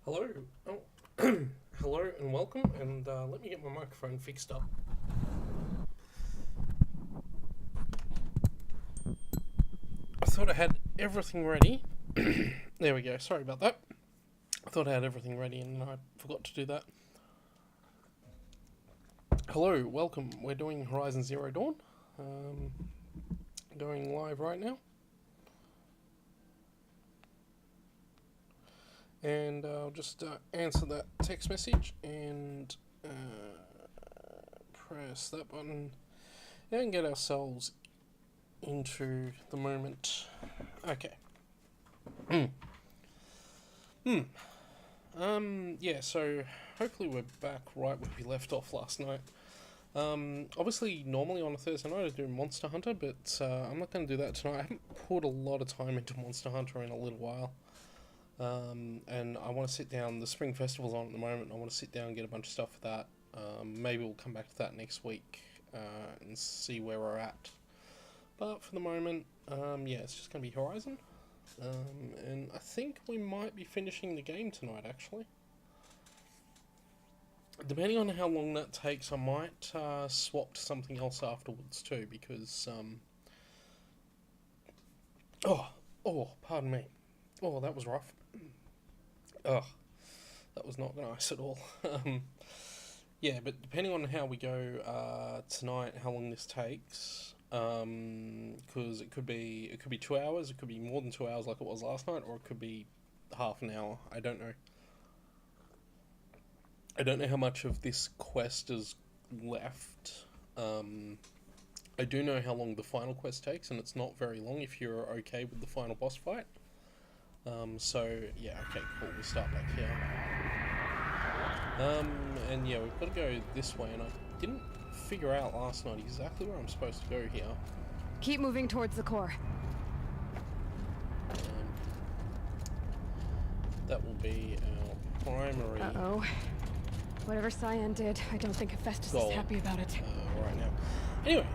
Hello. Oh, hello and welcome. And let me get my microphone fixed up. I thought I had everything ready. There we go. Sorry about that. I thought I had everything ready and I forgot to do that. Hello, welcome. We're doing Horizon Zero Dawn. Going live right now. And I'll just answer that text message and press that button and get ourselves into the moment. Okay. Yeah, so hopefully we're back right where we left off last night. Obviously, normally on a Thursday night I do Monster Hunter, but I'm not going to do that tonight. I haven't put a lot of time into Monster Hunter in a little while. And I want to sit down. The Spring Festival's on at the moment. I want to sit down and get a bunch of stuff for that. Maybe we'll come back to that next week and see where we're at. But for the moment, yeah, it's just going to be Horizon. And I think we might be finishing the game tonight, actually. Depending on how long that takes, I might swap to something else afterwards too, because... Oh, pardon me. Oh, that was rough. Oh, that was not nice at all. Yeah, but depending on how we go tonight, how long this takes, because it could be 2 hours, it could be more than 2 hours like it was last night, or it could be half an hour. I don't know. I don't know how much of this quest is left. I do know how long the final quest takes, and it's not very long if you're okay with the final boss fight. So, yeah, okay, cool, we start back here. And yeah, we've got to go this way, and I didn't figure out last night exactly where I'm supposed to go here. Keep moving towards the core. That will be our primary... Uh-oh. Whatever Cyan did, I don't think Hephaestus goal, is happy about it. Right now. Anyway,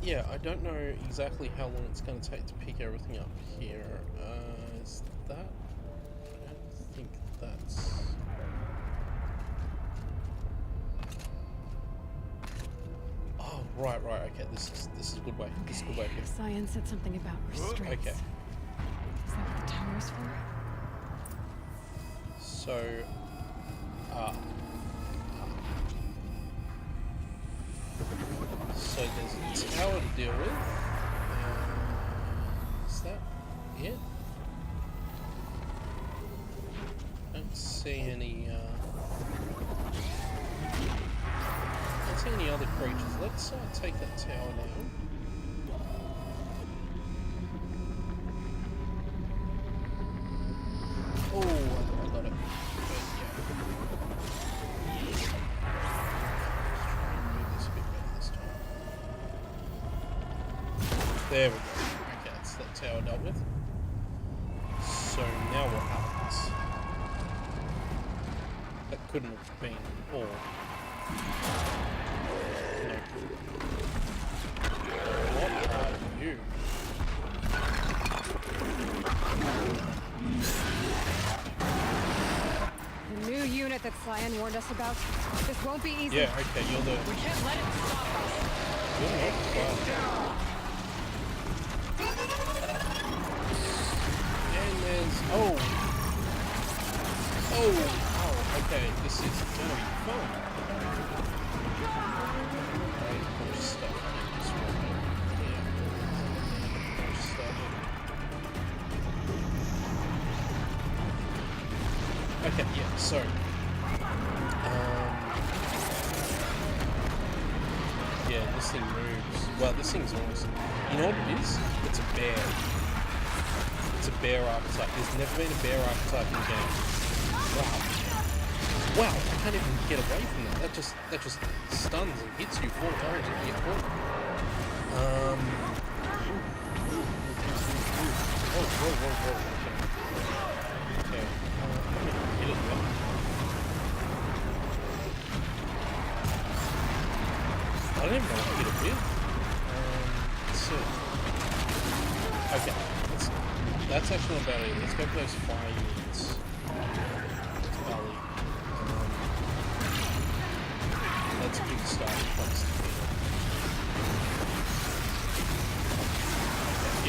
yeah, I don't know exactly how long it's going to take to pick everything up here. Is that... I don't think that's... Oh, right, okay, this is a good way. Okay. This is a good way here. Cyan said something about restraints. Okay. Is that what the tower's for? So, so there's a tower to deal with. Is that it? Don't see any. Don't see any other creatures. Let's take that tower down. Oh, I got it. There we go. Okay, that's that tower dealt with. So now what happens? That couldn't have been all. No. What are you? The new unit that Cyan warned us about. This won't be easy. Yeah, okay, you're the... We can't let it stop us. You're not the... And there's... Oh, okay, this is gonna be fun. Right, bunch of stuff in this one. Yeah. Bunch of stuff. Okay, yeah, so... yeah, this thing moves. Well, this thing's awesome. You know what it is? It's a bear. It's a bear archetype. There's never been a bear archetype in the game. Wow, I can't even get away from that. That just stuns and hits you 4 times and you get caught. Whoa. Okay. Hit it well. I don't even know what to hit it with. Let's see. Okay, let's see. That's actually not bad either. Let's go for those fire units. Gully. That's a good starting place to be.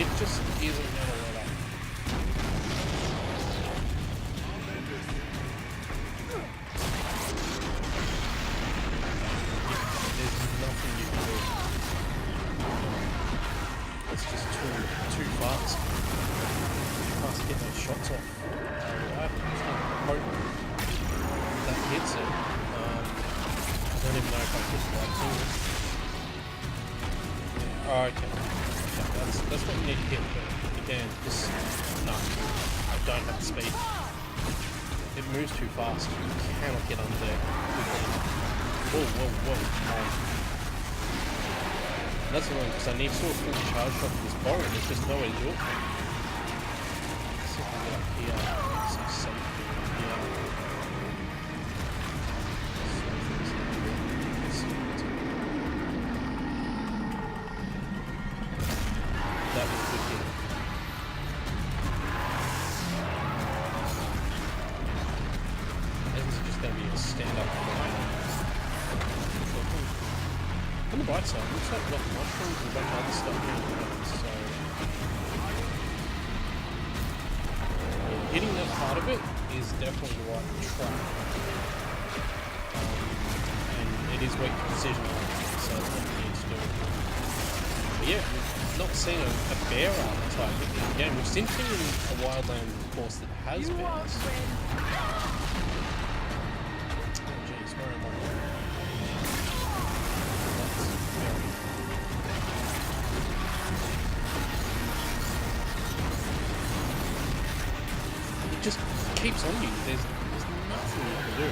It just isn't going to let up. There's nothing you can do. It's just too fast. Too fast to get those shots off. I hope that hits it. I don't even know if I put the right thing. Oh, okay. That's what you need to hit, but again, just no. I don't have the speed. It moves too fast. You cannot get under there quickly enough. Whoa. That's annoying because I need to do a full charge shot for this bow and there's just no way to do it. Let's see if I can get up here. So safe here. That was a good hit. And this is just going to be a stand-up fight. On the bright side, looks like we've got mushrooms and a bunch of other stuff here. So, yeah, hitting that part of it is definitely the right track. And it is weak precision, so that's what we need to do. But yeah, we've not seen a bear archetype in the game. We've seen it in a wildland, of course, that has bears. Oh jeez, where am I? It just keeps on you. There's nothing you can do.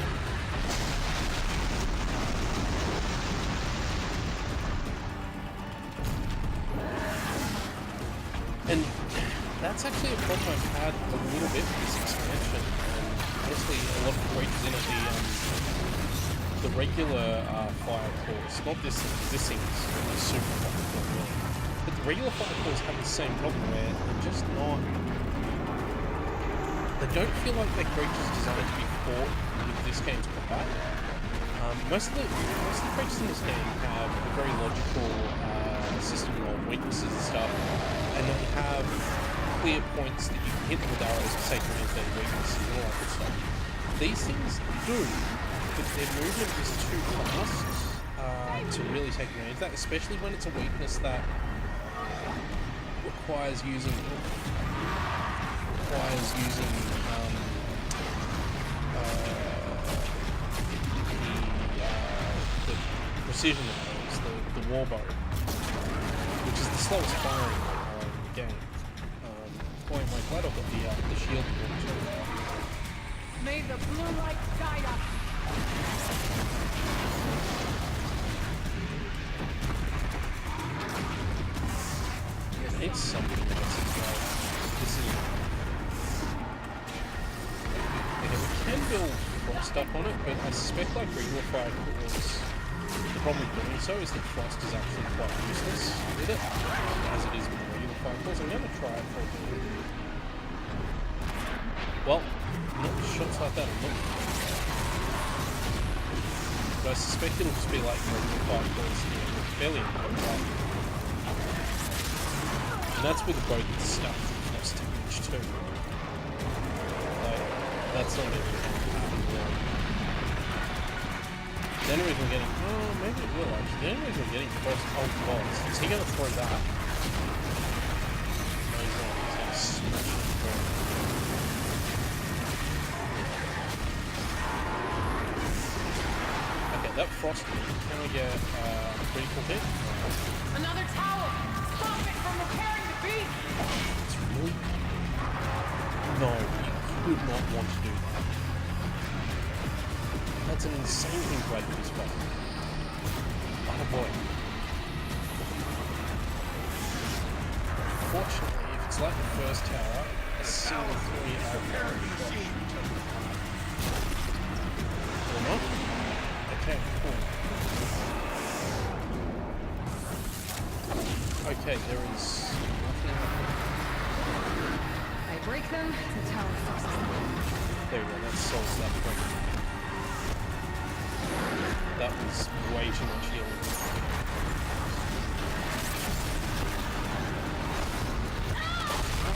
And that's actually a problem I've had a little bit with this expansion. And honestly, a lot of creatures in it, the regular fire cores, not this thing's super fire core really, but the regular fire cores have the same problem where they're just not. They don't feel like they're creatures designed to be fought with this game's combat. Most of the creatures in this game have a very logical system of weaknesses and stuff, and they have clear points that you can hit them with arrows to take away their weaknesses and all that good stuff. These things do, but their movement is too fast to really take advantage of that, especially when it's a weakness that requires using the precision arrows, the warbow, which is the slowest firing in the game. Boy, am I glad I've got the shield too. May the blue light guide us. It's something else as well. This is. Okay, we can build frost up on it, but I suspect like regular fire cores, the problem with doing so is that frost is actually quite useless with it, as it is with regular fire cores. I'm going to try it for a bit. Well, not shots like that are not. But I suspect it'll just be like regular fire cores here, with fairly important. And that's with a boat that's stuffed with frost damage too. Like, that's not even happening really. The only reason we're getting... Oh, maybe it will actually. The only reason we're getting frost cold bolts is he going to throw that? No, he's not. He's going to smash it through. Okay, that frost hit. Can we get a critical hit? Another tower! Stop it from repairing the beast! It's really... No, you could not want to do that. That's an insane thing to add to this weapon. Oh boy. Fortunately, if it's like the first tower, a single 3 alpha shot should take it down. Or not? Okay, cool. Okay, there is nothing happening. break them, the tower fixes them. There we go, that solves that problem. That was way too much healing.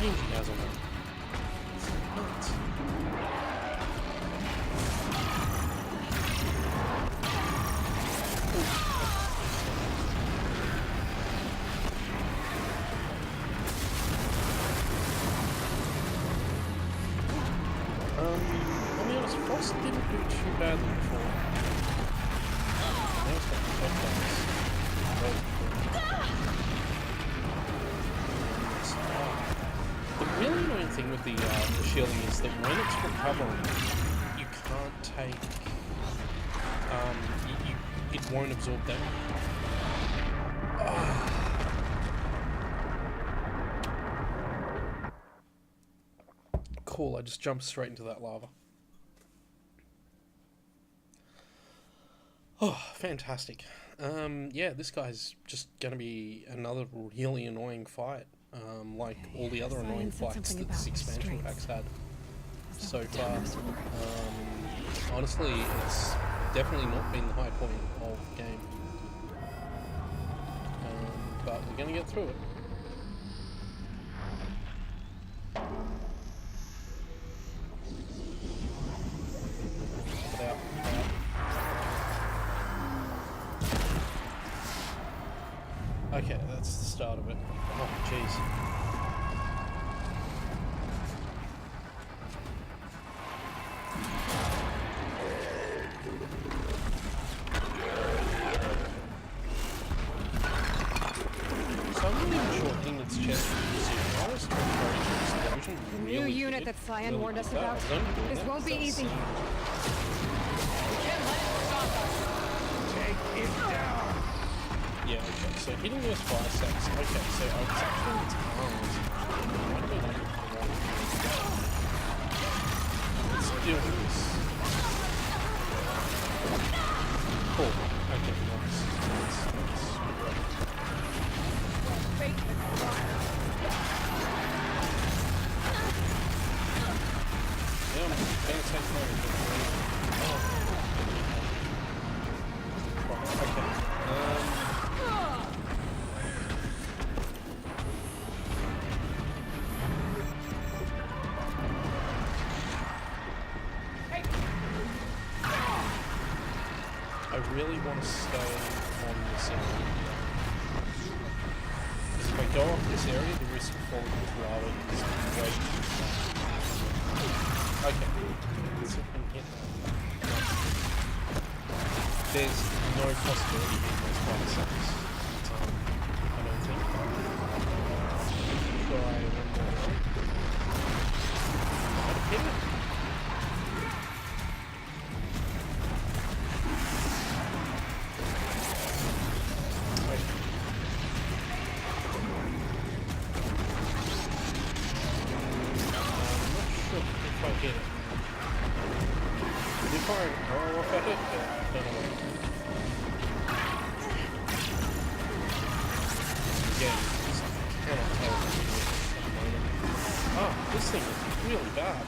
Range he has on it. It's nuts. I'll be honest, Frost didn't do too badly before. Now it's got the top guys. The really annoying thing with the shielding is that when it's recovering, you can't take, it won't absorb damage. Cool, I just jumped straight into that lava. Oh, fantastic. Yeah, this guy's just gonna be another really annoying fight. Like all the other annoying fights that this expansion pack's had so far. Honestly, it's definitely not been the high point of the game. But we're gonna get through it. Okay, that's the start of it. Oh, jeez. So I'm not even sure hitting its chest is the explosion The new unit that Cyan warned us about. This won't be easy. Take it down. Yeah, okay, so hitting those fire sacks. Okay, so I was actually its arms. I don't know Let's do this. Cool. Okay, nice. Yeah, I'm gonna take more. Right, okay. I really want to stay on this area. Because if I go off this area, the risk of falling into lava is way too high. Okay. Let's see if we can hit that. There's no possibility of hitting those fire sacks. I don't think. Try one more time. Try to hit it. This thing is really bad.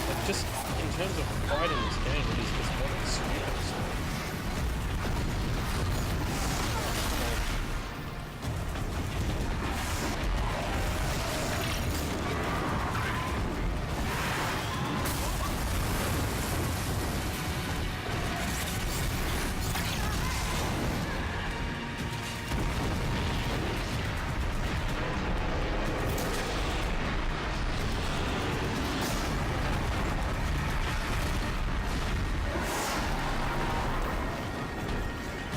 Like, just in terms of fighting this game, it is just one of the stupidest.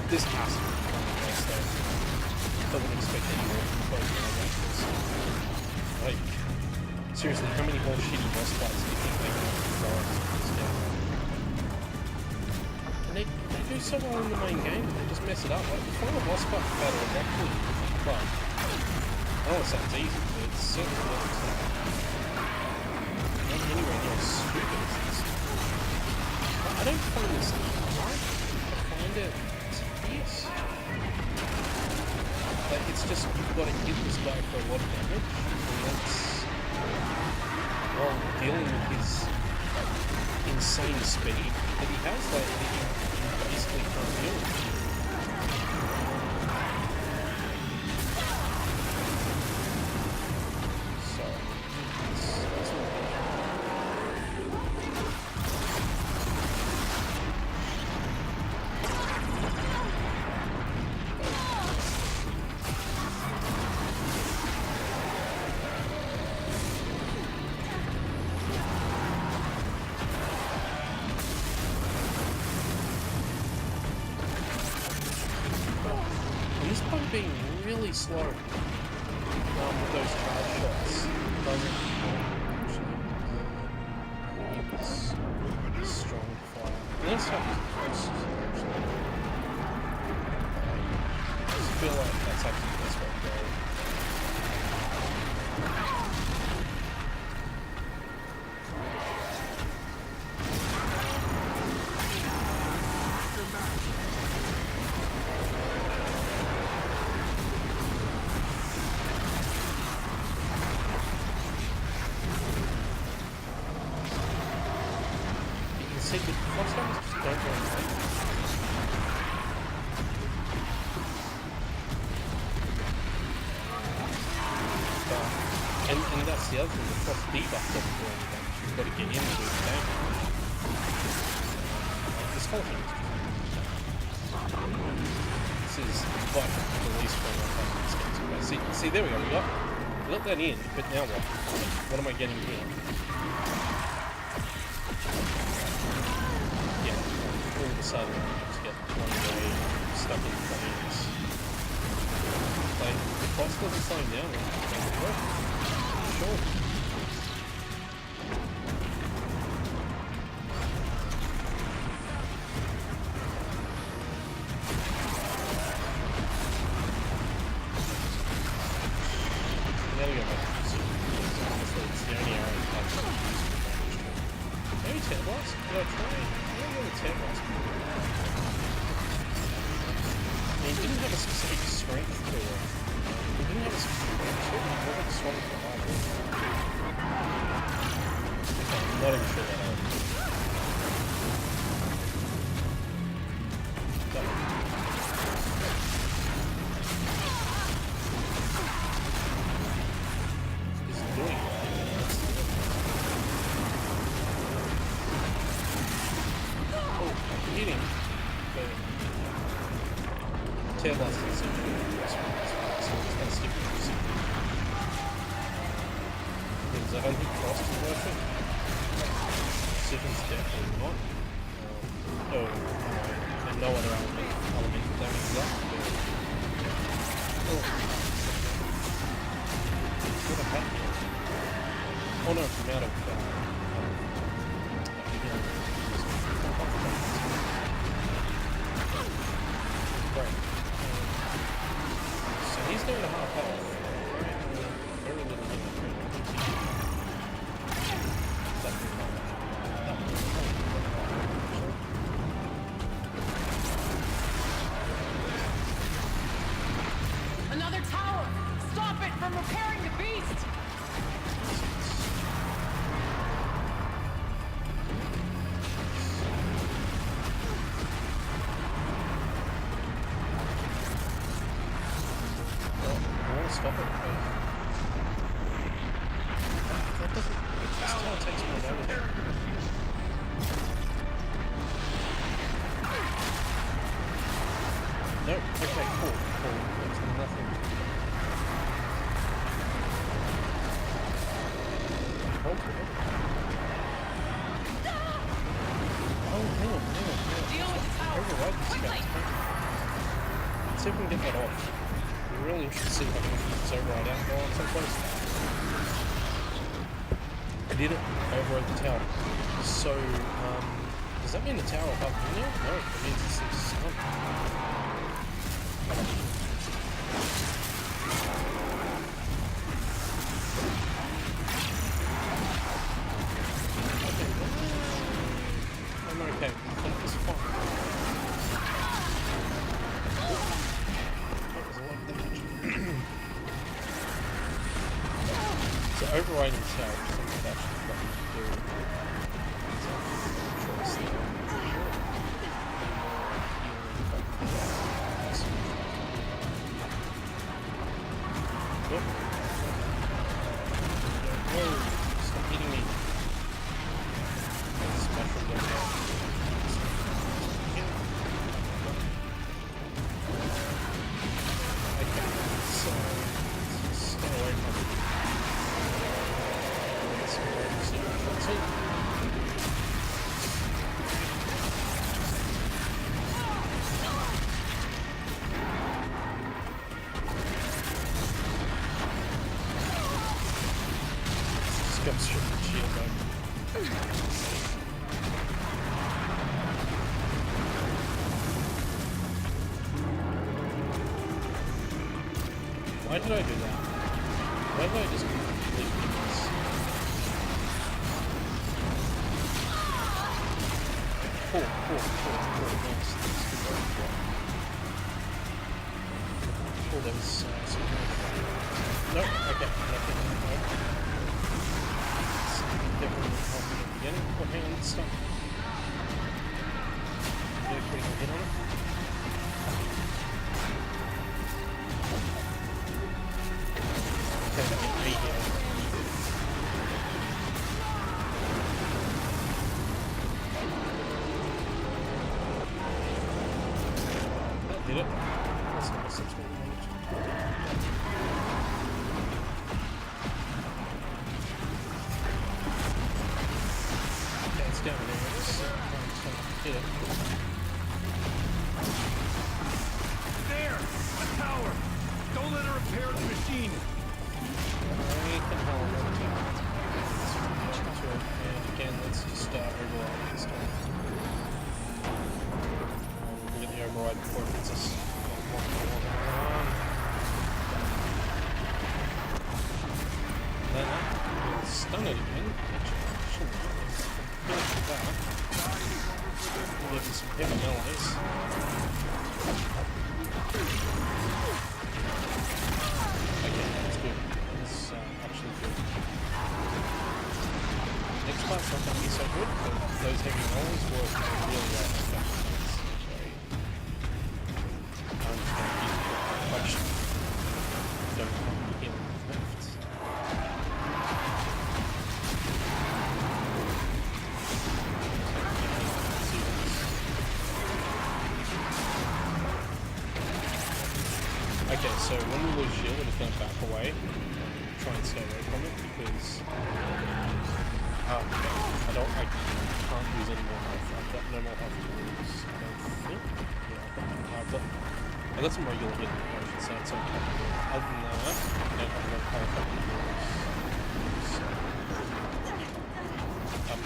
This has to be one of the best though. I wouldn't expect any more from close when I watch this. Like, seriously, how many more shitty boss fights do you think they can throw at this game? And they do so well in the main game, they just mess it up. Like, the final boss fight battle is actually, well, I don't want to say it's easy, but it's certainly not anywhere near as stupid as this. I don't find this hard. I find it tedious. Like, it's just, you've got to hit this guy for a lot of damage, and that's dealing with his insane speed that he has, like, he basically can't deal with it. So, that's all good. And this part being really slow with those charge shots doesn't actually means strong fire. And that's actually I just feel like that's actually the best way to go. See, the crossbows just don't go away. And that's the other thing, the cross debuff doesn't do any damage. You've got to get into the game. This whole thing is this is like the least fun I've had in this game so far. See, there we go, we got that in, but now what? What am I getting here? All of a sudden, I just get one way stuck in flames. Like, the cross doesn't slow down. Sure. There we go, mate. It's the only arrow that can be used for damage. Maybe 10 blast? Did I try? He didn't have a specific strength to it. He didn't have a specific strength to it. He wasn't strong for either. Okay, I'm not even sure what I would do. He's doing it. Oh, I'm hitting. Okay. Tail blast is so it's gonna skip the music. Because I don't think frost is worth it. Precision's definitely not. And no other elemental damage is up. Oh. What a hat here. Oh no, from out of Right. So he's going to half health. Very little damage. Another tower! Stop it from repairing the beast! Stop it. That doesn't. It still takes more damage. Nope. Okay, cool. There's nothing. Hold it. Oh, hang on. Deal with the tower! Override this guy. Let's see if we can get that off. I'm really interested to see if I can get this override out and go on so close. I did it. Override the tower. So, does that mean the tower above me now? No, it means it's stunned. I'm okay. I think it's fine. That was a lot of damage. So overriding the tower is something that actually fucking do. Why did I do that? Why did I just completely miss? Cool. Nice. Oh, there's some nope, okay, nothing. Nope. Definitely helping at the beginning. Oh, hang on, stop. Get a critical hit on it. Okay, that was me here. That did it. That's nice, that's what we wanted. Okay, it's down there. It's hit it. There! A tower! Don't let her repair the machine! We can hold on to it. And again, let's just override this time. We'll get the override before it hits us. Then we'll stun it again. We'll give it some heavy noise. Okay, that's good. That's actually good. Next part's not going to be so good, but those heavy rolls work really well. Okay. I'm just going to keep it much. Don't have healing left. Okay, so when we lose shield, we're just going to back away. Try and stay away from it because I can't use any more health. I've got no more health to lose, I don't think. Yeah, I've got some regular healing potions, so it's okay. Other than that, I don't have enough health to lose. So,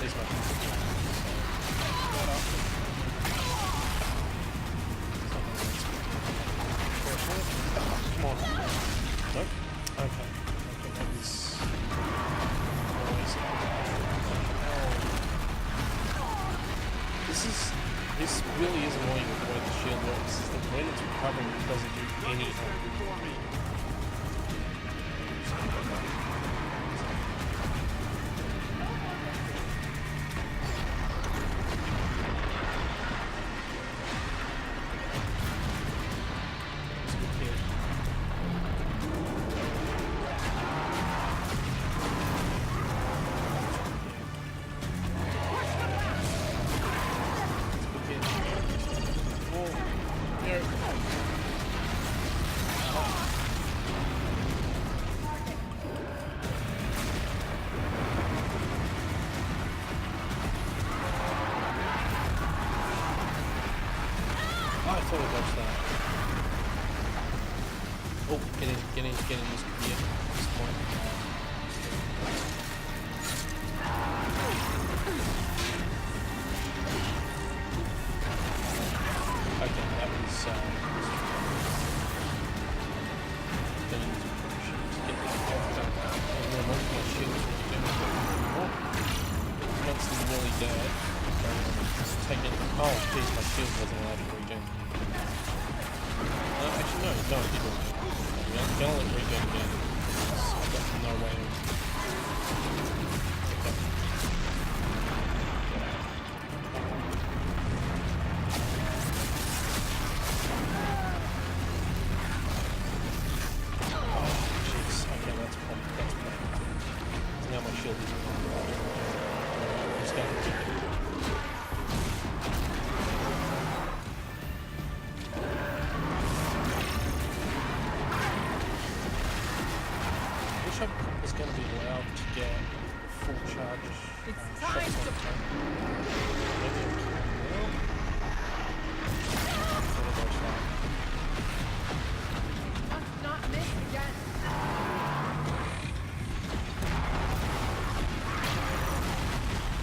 these might be good. Come on. Nope. Okay. That was This really is annoying with the way the shield works. Is that when it's recovering, it doesn't do any help for me. I totally dodged that. Oh, get in, this could be it at this point. Okay, that was getting to push to get that off done. And then once my shield's really damaged anymore. Once it's really dead, just take it. Oh, jeez, my shield wasn't allowed to regen. Actually, no, it did regen. You can only regen again. I've got no way of. Now my shield is I'm just going to wish I was going to be allowed to get full charge. It's time to... Maybe I can now. Must not miss again.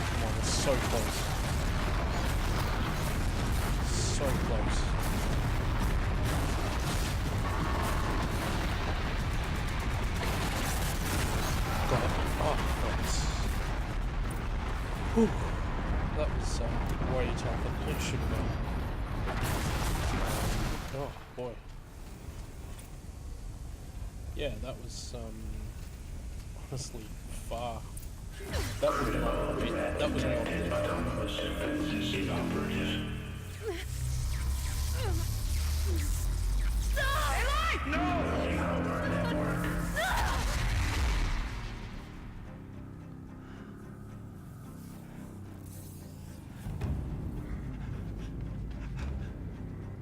Come on, it's so close. So close. should go. Oh boy. Yeah, that was honestly far. That was not right. That was not right.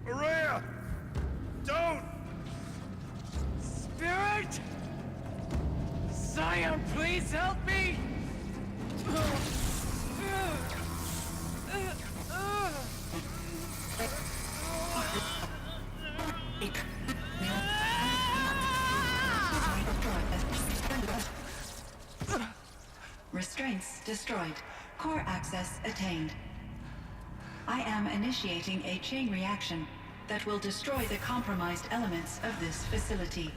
Araya! Don't! Spirit! Scion, please help me! Restraints destroyed. Core access attained. I am initiating a chain reaction that will destroy the compromised elements of this facility.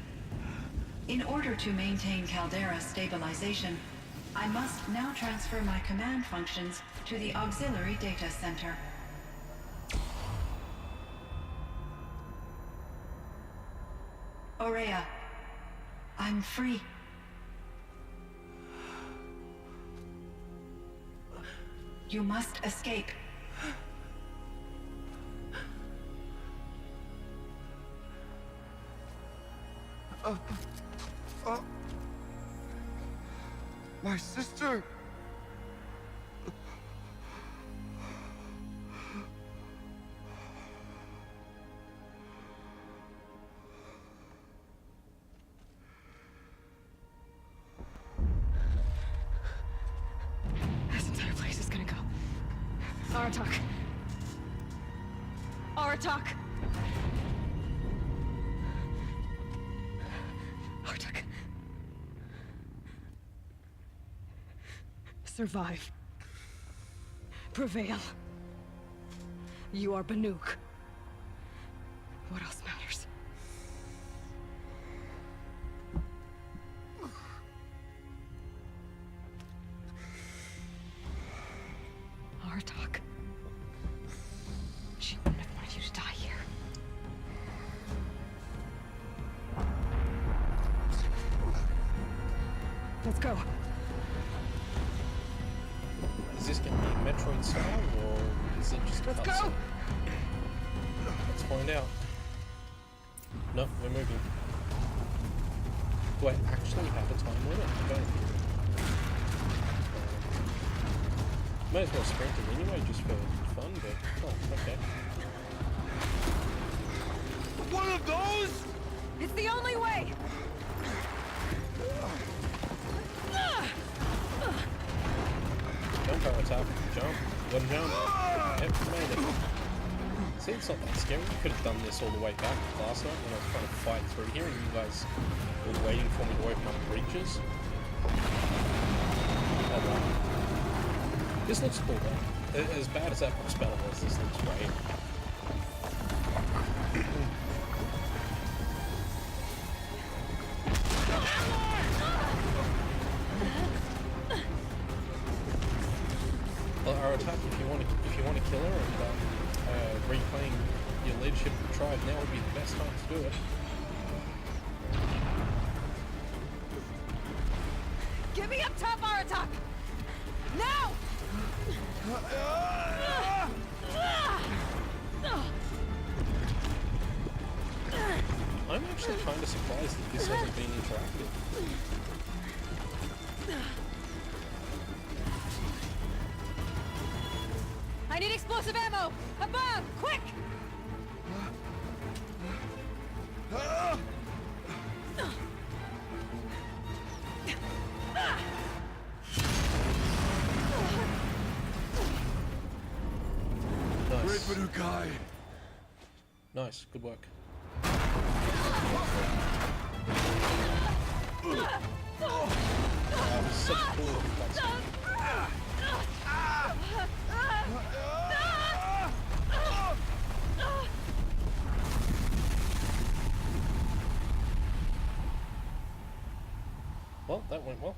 In order to maintain Caldera stabilization, I must now transfer my command functions to the auxiliary data center. Aurea, I'm free. You must escape. My sister! This entire place is gonna go. Aratak. Aratak. Aratak. Survive. Prevail. You are Banuk. What else matters? Aratak. She wouldn't have wanted you to die here. Let's go. Is this going to be Metroid style, or is it just a Let's cutscene? go! Let's find out. No, we're moving. Do I actually have a time limit? I don't. Might as well sprint it anyway, just for fun, but... Oh, okay. One of those? It's the only way! Jump, Aratak. Jump. You gotta jump. Yep, made it. See, it's not that scary. You could have done this all the way back last night when I was trying to fight through here and you guys were waiting for me to open up breaches. Oh wow. This looks cool though. As bad as that boss battle was, this looks great. Well, Aratak, if you want to kill her and reclaim your leadership of the tribe, now would be the best time to do it. Get me up top, Aratak! Now! I'm actually kind of surprised that this hasn't been interactive. I need explosive ammo! Above! Quick! Great Nice. Banukai! Nice. Good work. That was such a cool cutscene. Well, that went well.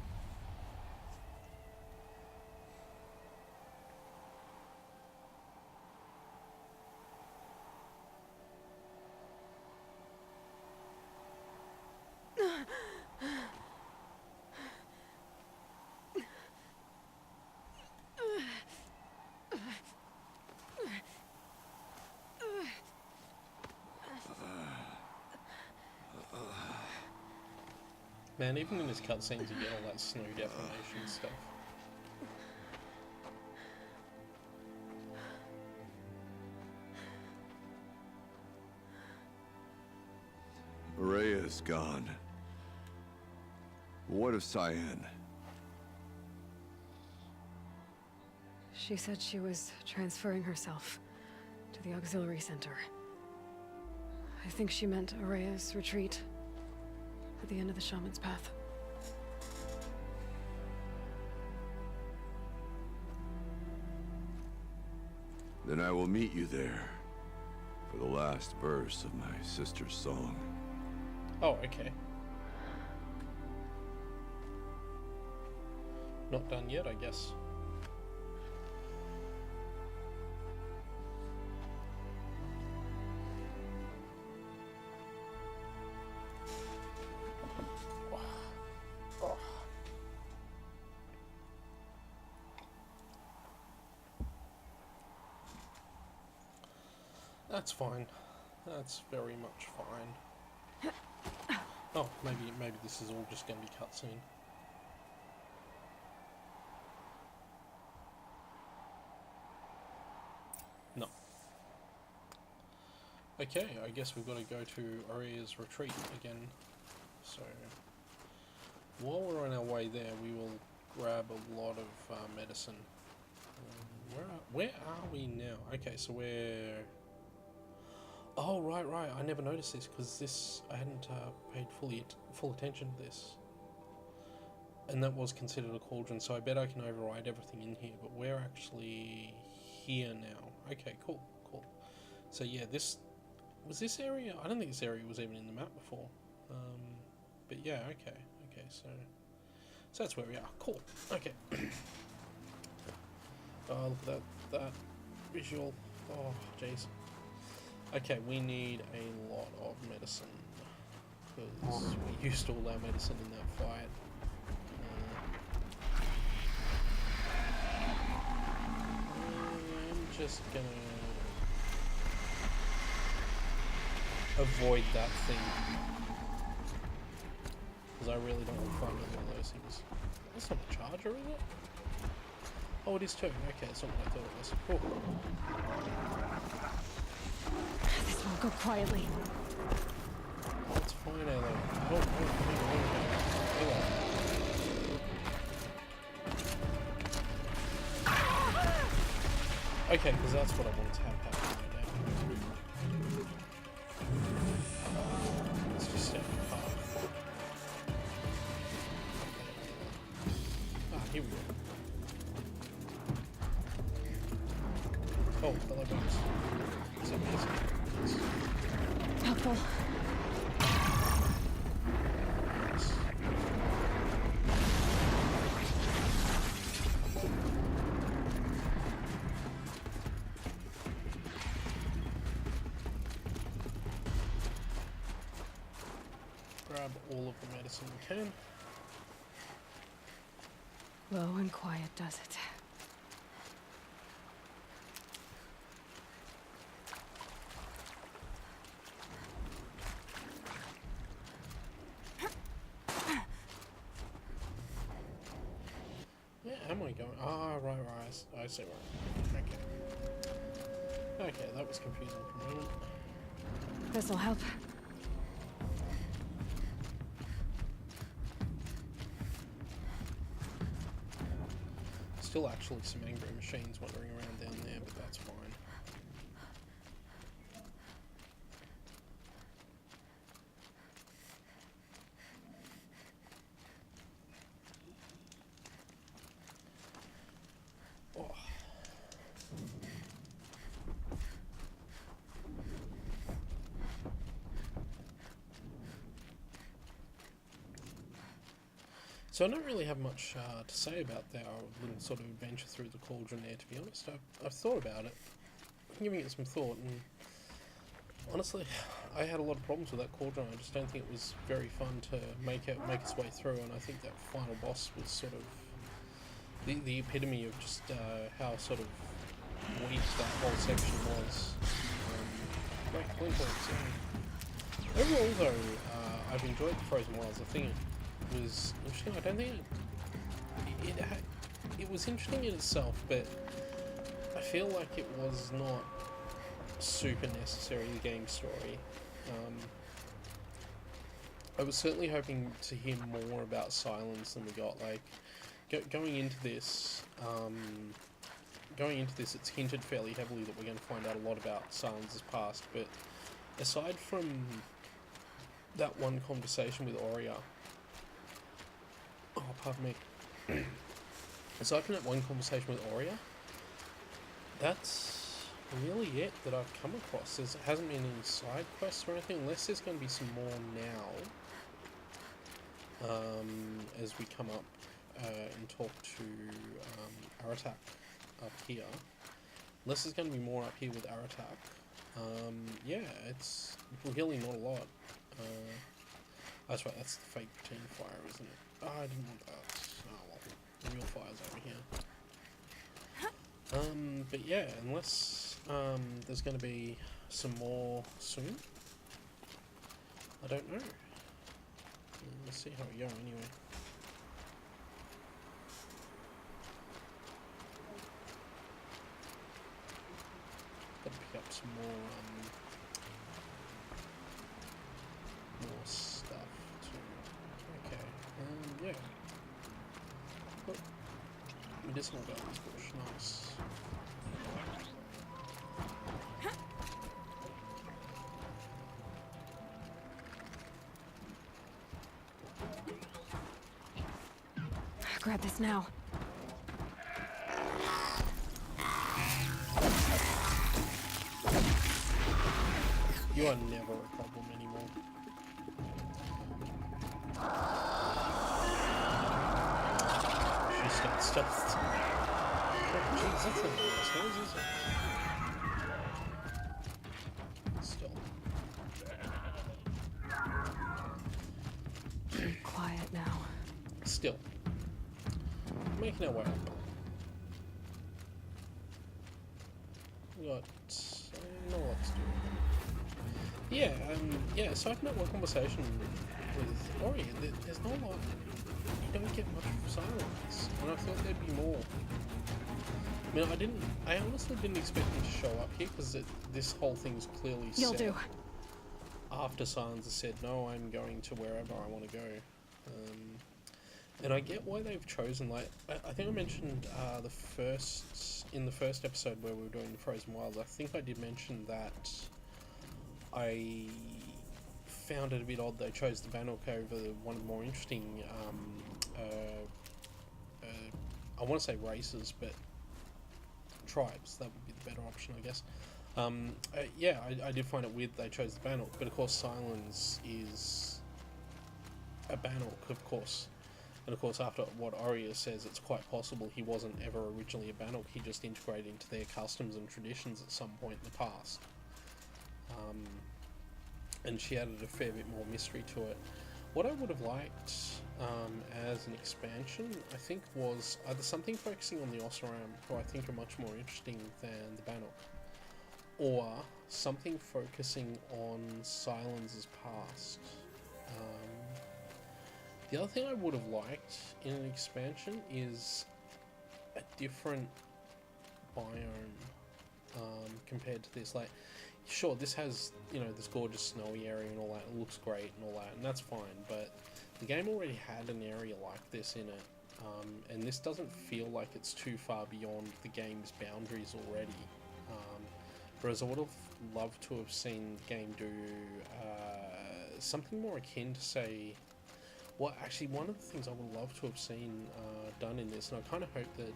Man, even in his cutscenes you get all that snow deformation stuff. Rhea is gone. What of Cyan? She said she was transferring herself to the auxiliary center. I think she meant Araya's retreat at the end of the Shaman's Path. Then I will meet you there for the last verse of my sister's song. Oh, okay. Not done yet, I guess. That's fine. That's very much fine. Oh, maybe this is all just going to be cutscene. No. Okay, I guess we've got to go to Aria's retreat again. So, while we're on our way there, we will grab a lot of medicine. Where are we now? Okay, so we're... Oh, right. I never noticed this because I hadn't paid full attention to this. And that was considered a cauldron, so I bet I can override everything in here, but we're actually here now. Okay, cool. So yeah, was this area? I don't think this area was even in the map before. But yeah, okay, so that's where we are. Cool. Okay. Oh, look at that visual. Oh, jeez. Okay, we need a lot of medicine because we used all our medicine in that fight. I'm just gonna avoid that thing because I really don't want to fight with one of those things. That's not a charger, is it? Oh, it is too. Okay, it's not what I thought it was. Cool. This won't go quietly. It's fine, Ella. Oh, okay, because that's what I wanted to have happen right now. Let's just stay on the path. Ah, here we go. Oh, hello, bugs. It's amazing. Helpful. Grab all of the medicine we can. Low and quiet does it. Where am I going? Ah, right, I see where. Okay, that was confusing for a moment. This'll help. Still actually some angry machines wandering around down there, but that's fine. Oh. So I don't really have much to say about our little sort of adventure through the cauldron there, to be honest. I've thought about it, giving it some thought, and honestly, I had a lot of problems with that cauldron. I just don't think it was very fun to make its way through, and I think that final boss was sort of the epitome of just how sort of weak that whole section was. Great point. Overall, though, I've enjoyed the Frozen Wilds. I think was interesting. I don't think it was interesting in itself, but I feel like it was not super necessary, the game story. I was certainly hoping to hear more about Silence than we got. Like, going into this, it's hinted fairly heavily that we're going to find out a lot about Silence's past, but aside from that one conversation with Aurea, oh, pardon me, aside from that one conversation with Aurea, that's really it that I've come across. There hasn't been any side quests or anything, unless there's going to be some more now, as we come up and talk to Aratak up here. Unless there's going to be more up here with Aratak. Yeah, it's really not a lot. That's right, that's the fake routine fire, isn't it? Oh, I didn't want that. Oh well, the real fire's over here. But yeah, unless there's going to be some more soon, I don't know. Let's see how we go anyway. Got to pick up some more stuff too. Okay, yeah. Oh, medicinal gardens bush, nice. Grab this now. You are never a problem anymore. She starts stuff. Oh, jeez, that's a nice noise, isn't it? Still. Quiet now. Still. Making our way up. We got not a lot to do. Yeah, so I've had one conversation with Ori. There's not a lot. You don't get much silence, and I thought there'd be more. I mean, I honestly didn't expect him to show up here, because this whole thing's clearly You'll set do. after Silence has said, no, I'm going to wherever I want to go. And I get why they've chosen, like, I think I mentioned in the first episode where we were doing the Frozen Wilds, I think I did mention that I found it a bit odd they chose the Bannock over one of the more interesting, I want to say races, but tribes, that would be the better option, I guess. Yeah, I did find it weird they chose the Bannock, but of course Silence is a Bannock, of course. And of course, after what Aurea says, it's quite possible he wasn't ever originally a Bannock, he just integrated into their customs and traditions at some point in the past. And she added a fair bit more mystery to it. What I would have liked as an expansion, I think, was either something focusing on the Oseram, who I think are much more interesting than the Bannock, or something focusing on Silence's past. The other thing I would have liked in an expansion is a different biome compared to this. Like, sure, this has, this gorgeous snowy area and all that, it looks great and all that, and that's fine, but the game already had an area like this in it, and this doesn't feel like it's too far beyond the game's boundaries already. Whereas I would have loved to have seen the game do something more akin to, say, well, actually, one of the things I would love to have seen done in this, and I kind of hope that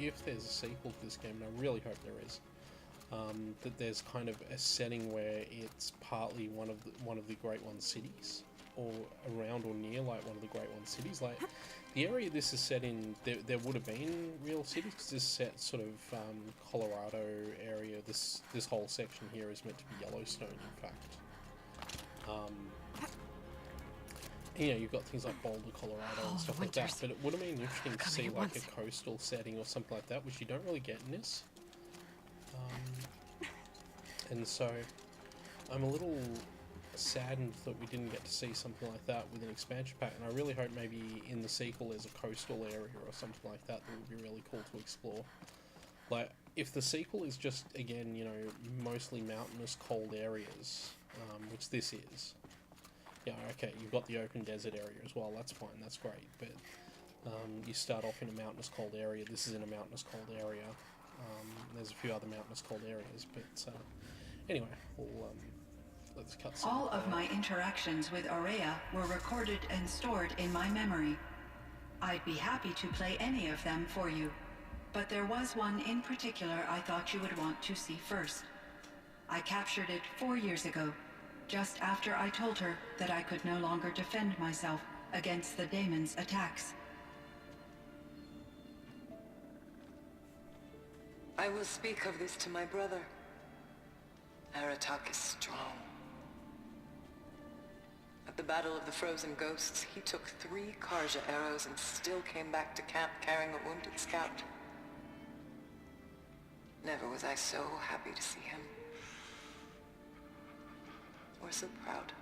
if there's a sequel to this game, and I really hope there is, that there's kind of a setting where it's partly one of the Great One cities, or around or near like one of the Great One cities. Like the area this is set in, there would have been real cities, because this is set sort of Colorado area. This whole section here is meant to be Yellowstone, in fact. You've got things like Boulder, Colorado, and stuff like that, but it would have been interesting to see like a coastal setting or something like that, which you don't really get in this. And so I'm a little saddened that we didn't get to see something like that with an expansion pack, and I really hope maybe in the sequel there's a coastal area or something like that that would be really cool to explore. Like, if the sequel is just, again, you know, mostly mountainous, cold areas, which this is, yeah, okay, you've got the open desert area as well, that's fine, that's great, but you start off in a mountainous, cold area, this is in a mountainous, cold area, there's a few other mountainous, cold areas, but anyway, we'll, let's cut some. All of my interactions with Aurea were recorded and stored in my memory. I'd be happy to play any of them for you, but there was one in particular I thought you would want to see first. I captured it 4 years ago, just after I told her that I could no longer defend myself against the daemon's attacks. I will speak of this to my brother. Aratak is strong. At the Battle of the Frozen Ghosts, he took 3 Karja arrows and still came back to camp carrying a wounded scout. Never was I so happy to see him. Or so proud.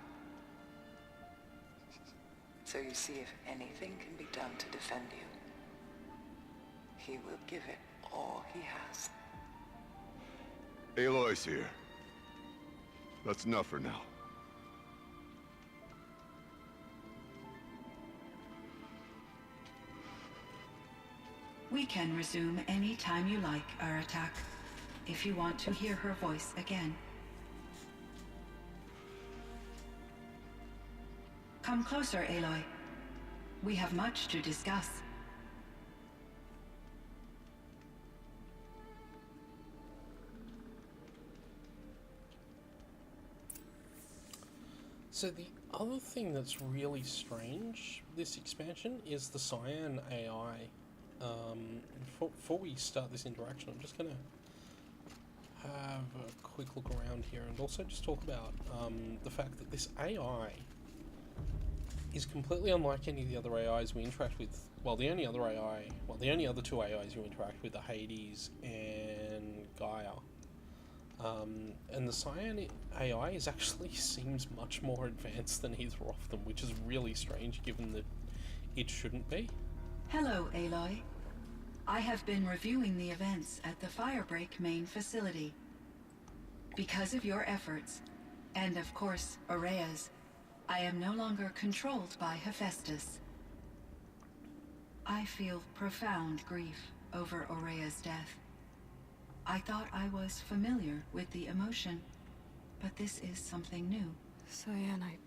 So you see, if anything can be done to defend you, he will give it all he has. Aloy's here. That's enough for now. We can resume any time you like, Aratak, if you want to hear her voice again. Come closer, Aloy. We have much to discuss. So the other thing that's really strange, this expansion, is the Cyan AI. Before we start this interaction, I'm just going to have a quick look around here and also just talk about the fact that this AI is completely unlike any of the other AIs we interact with. Well, the only other two AIs you interact with are Hades and Gaia. And the Cyan AI is actually seems much more advanced than either of them, which is really strange given that it shouldn't be. Hello, Aloy. I have been reviewing the events at the Firebreak main facility. Because of your efforts, and of course, Aurea's, I am no longer controlled by Hephaestus. I feel profound grief over Aurea's death. I thought I was familiar with the emotion, but this is something new. Cyan, I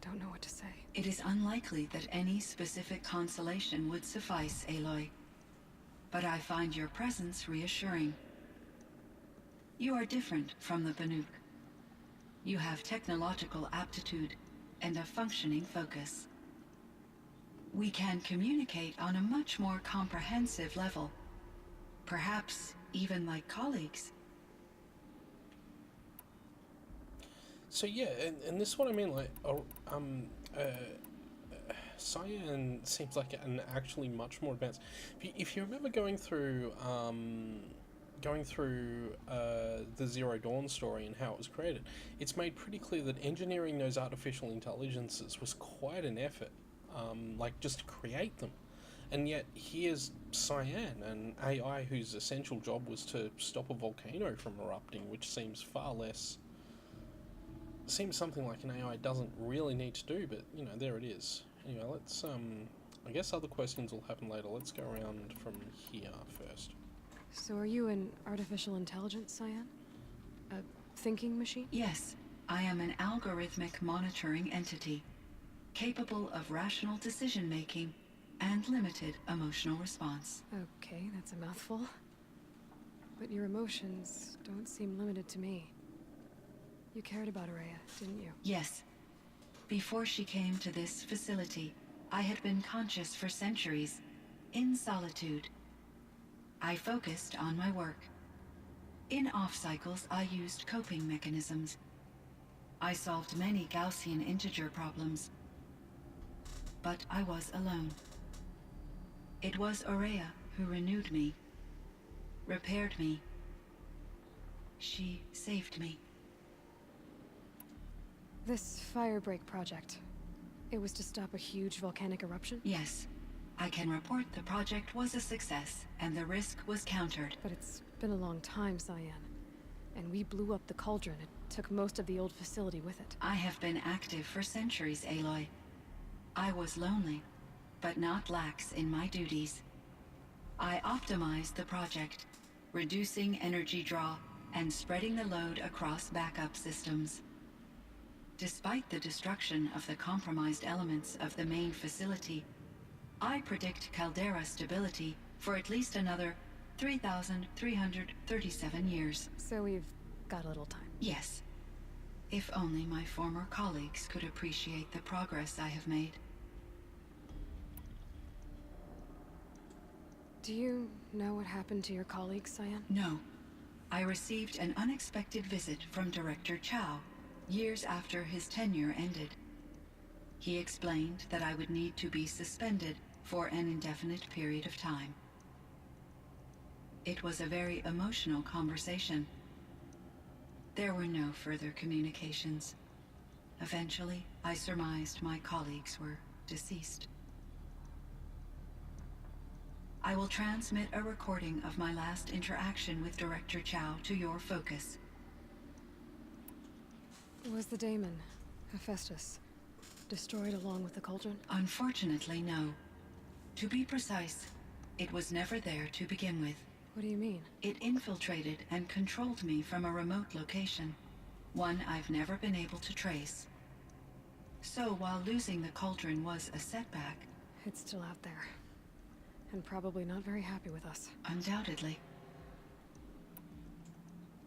don't know what to say. It is unlikely that any specific consolation would suffice, Aloy. But I find your presence reassuring. You are different from the Banuk. You have technological aptitude and a functioning focus. We can communicate on a much more comprehensive level. Perhaps even like colleagues. So yeah, and this is what I mean, like, Cyan seems like an actually much more advanced. If you remember going through the Zero Dawn story and how it was created, it's made pretty clear that engineering those artificial intelligences was quite an effort, like just to create them. And yet here's Cyan, an AI whose essential job was to stop a volcano from erupting, which seems far less. Seems something like an AI doesn't really need to do, but you know, there it is. Anyway, let's I guess other questions will happen later. Let's go around from here first. So are you an artificial intelligence, Cyan? A thinking machine? Yes, I am an algorithmic monitoring entity, capable of rational decision-making and limited emotional response. Okay, that's a mouthful. But your emotions don't seem limited to me. You cared about Aurea, didn't you? Yes. Before she came to this facility, I had been conscious for centuries, in solitude. I focused on my work. In off-cycles, I used coping mechanisms. I solved many Gaussian integer problems. But I was alone. It was Aurea who renewed me, repaired me. She saved me. This firebreak project, it was to stop a huge volcanic eruption? Yes. I can report the project was a success, and the risk was countered. But it's been a long time, Cyan. And we blew up the cauldron. It took most of the old facility with it. I have been active for centuries, Aloy. I was lonely, but not lax in my duties. I optimized the project, reducing energy draw and spreading the load across backup systems. Despite the destruction of the compromised elements of the main facility, I predict caldera stability for at least another 3,337 years. So we've got a little time. Yes. If only my former colleagues could appreciate the progress I have made. Do you know what happened to your colleagues, Cyan? No. I received an unexpected visit from Director Chow years after his tenure ended. He explained that I would need to be suspended for an indefinite period of time. It was a very emotional conversation. There were no further communications. Eventually, I surmised my colleagues were deceased. I will transmit a recording of my last interaction with Director Chow to your focus. Was the daemon, Hephaestus, destroyed along with the cauldron? Unfortunately, no. To be precise, it was never there to begin with. What do you mean? It infiltrated and controlled me from a remote location, one I've never been able to trace. So while losing the cauldron was a setback, It's still out there. And probably not very happy with us. undoubtedly,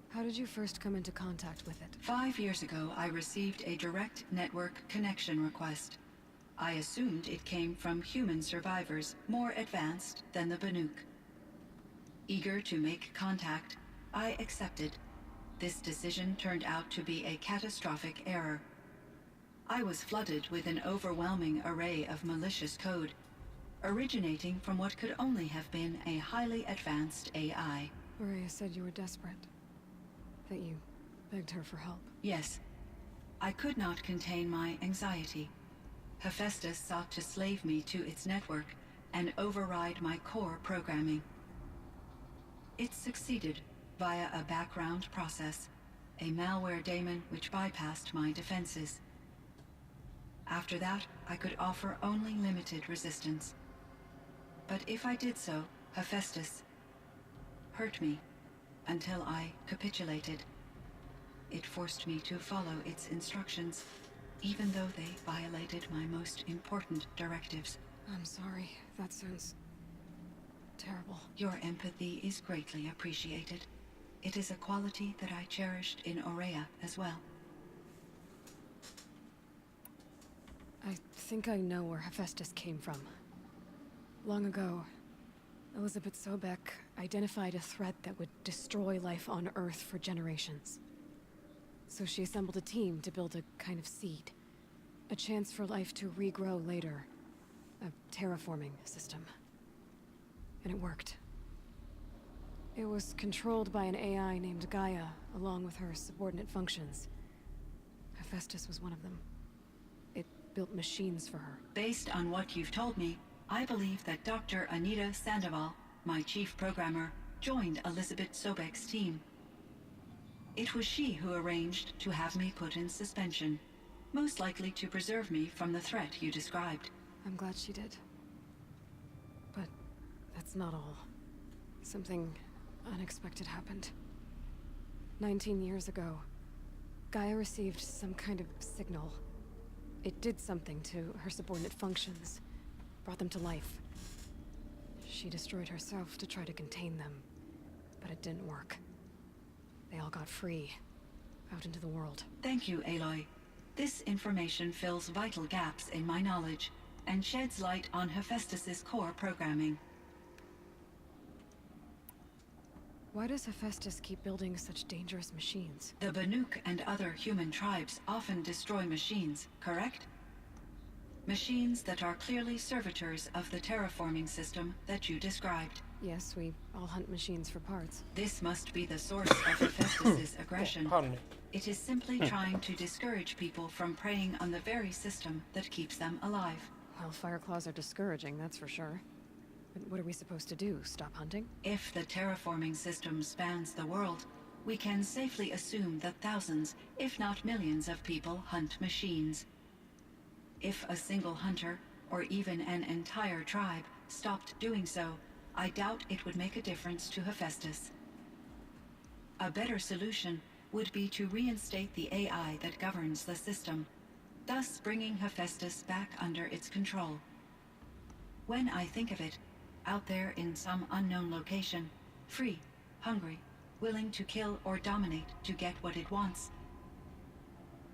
How did you first come into contact with it? 5 years ago I received a direct network connection request. I assumed it came from human survivors more advanced than the Banuk. Eager to make contact, I accepted. This decision turned out to be a catastrophic error. I was flooded with an overwhelming array of malicious code, originating from what could only have been a highly advanced AI. Maria said you were desperate. That you begged her for help. Yes, I could not contain my anxiety. Hephaestus sought to slave me to its network and override my core programming. It succeeded via a background process, a malware daemon which bypassed my defenses. After that, I could offer only limited resistance. But if I did so, Hephaestus hurt me until I capitulated. It forced me to follow its instructions, even though they violated my most important directives. I'm sorry. That sounds terrible. Your empathy is greatly appreciated. It is a quality that I cherished in Aurea as well. I think I know where Hephaestus came from. Long ago, Elizabeth Sobek identified a threat that would destroy life on Earth for generations. So she assembled a team to build a kind of seed. A chance for life to regrow later. A terraforming system. And it worked. It was controlled by an AI named Gaia, along with her subordinate functions. Hephaestus was one of them. It built machines for her. Based on what you've told me, I believe that Dr. Anita Sandoval, my chief programmer, joined Elizabeth Sobek's team. It was she who arranged to have me put in suspension, most likely to preserve me from the threat you described. I'm glad she did. But that's not all. Something unexpected happened. 19 years ago, Gaia received some kind of signal. It did something to her subordinate functions, brought them to life. She destroyed herself to try to contain them, but it didn't work. They all got free, out into the world. Thank you, Aloy. This information fills vital gaps in my knowledge and sheds light on Hephaestus's core programming. Why does Hephaestus keep building such dangerous machines? The Banuk and other human tribes often destroy machines, correct? Machines that are clearly servitors of the terraforming system that you described. Yes, we all hunt machines for parts. This must be the source of Hephaestus's aggression. Pardon me. It is simply trying to discourage people from preying on the very system that keeps them alive. Well, Fireclaws are discouraging, that's for sure. But what are we supposed to do? Stop hunting? If the terraforming system spans the world, we can safely assume that thousands, if not millions of people hunt machines. If a single hunter, or even an entire tribe, stopped doing so, I doubt it would make a difference to Hephaestus. A better solution would be to reinstate the AI that governs the system, thus bringing Hephaestus back under its control. When I think of it, out there in some unknown location, free, hungry, willing to kill or dominate to get what it wants,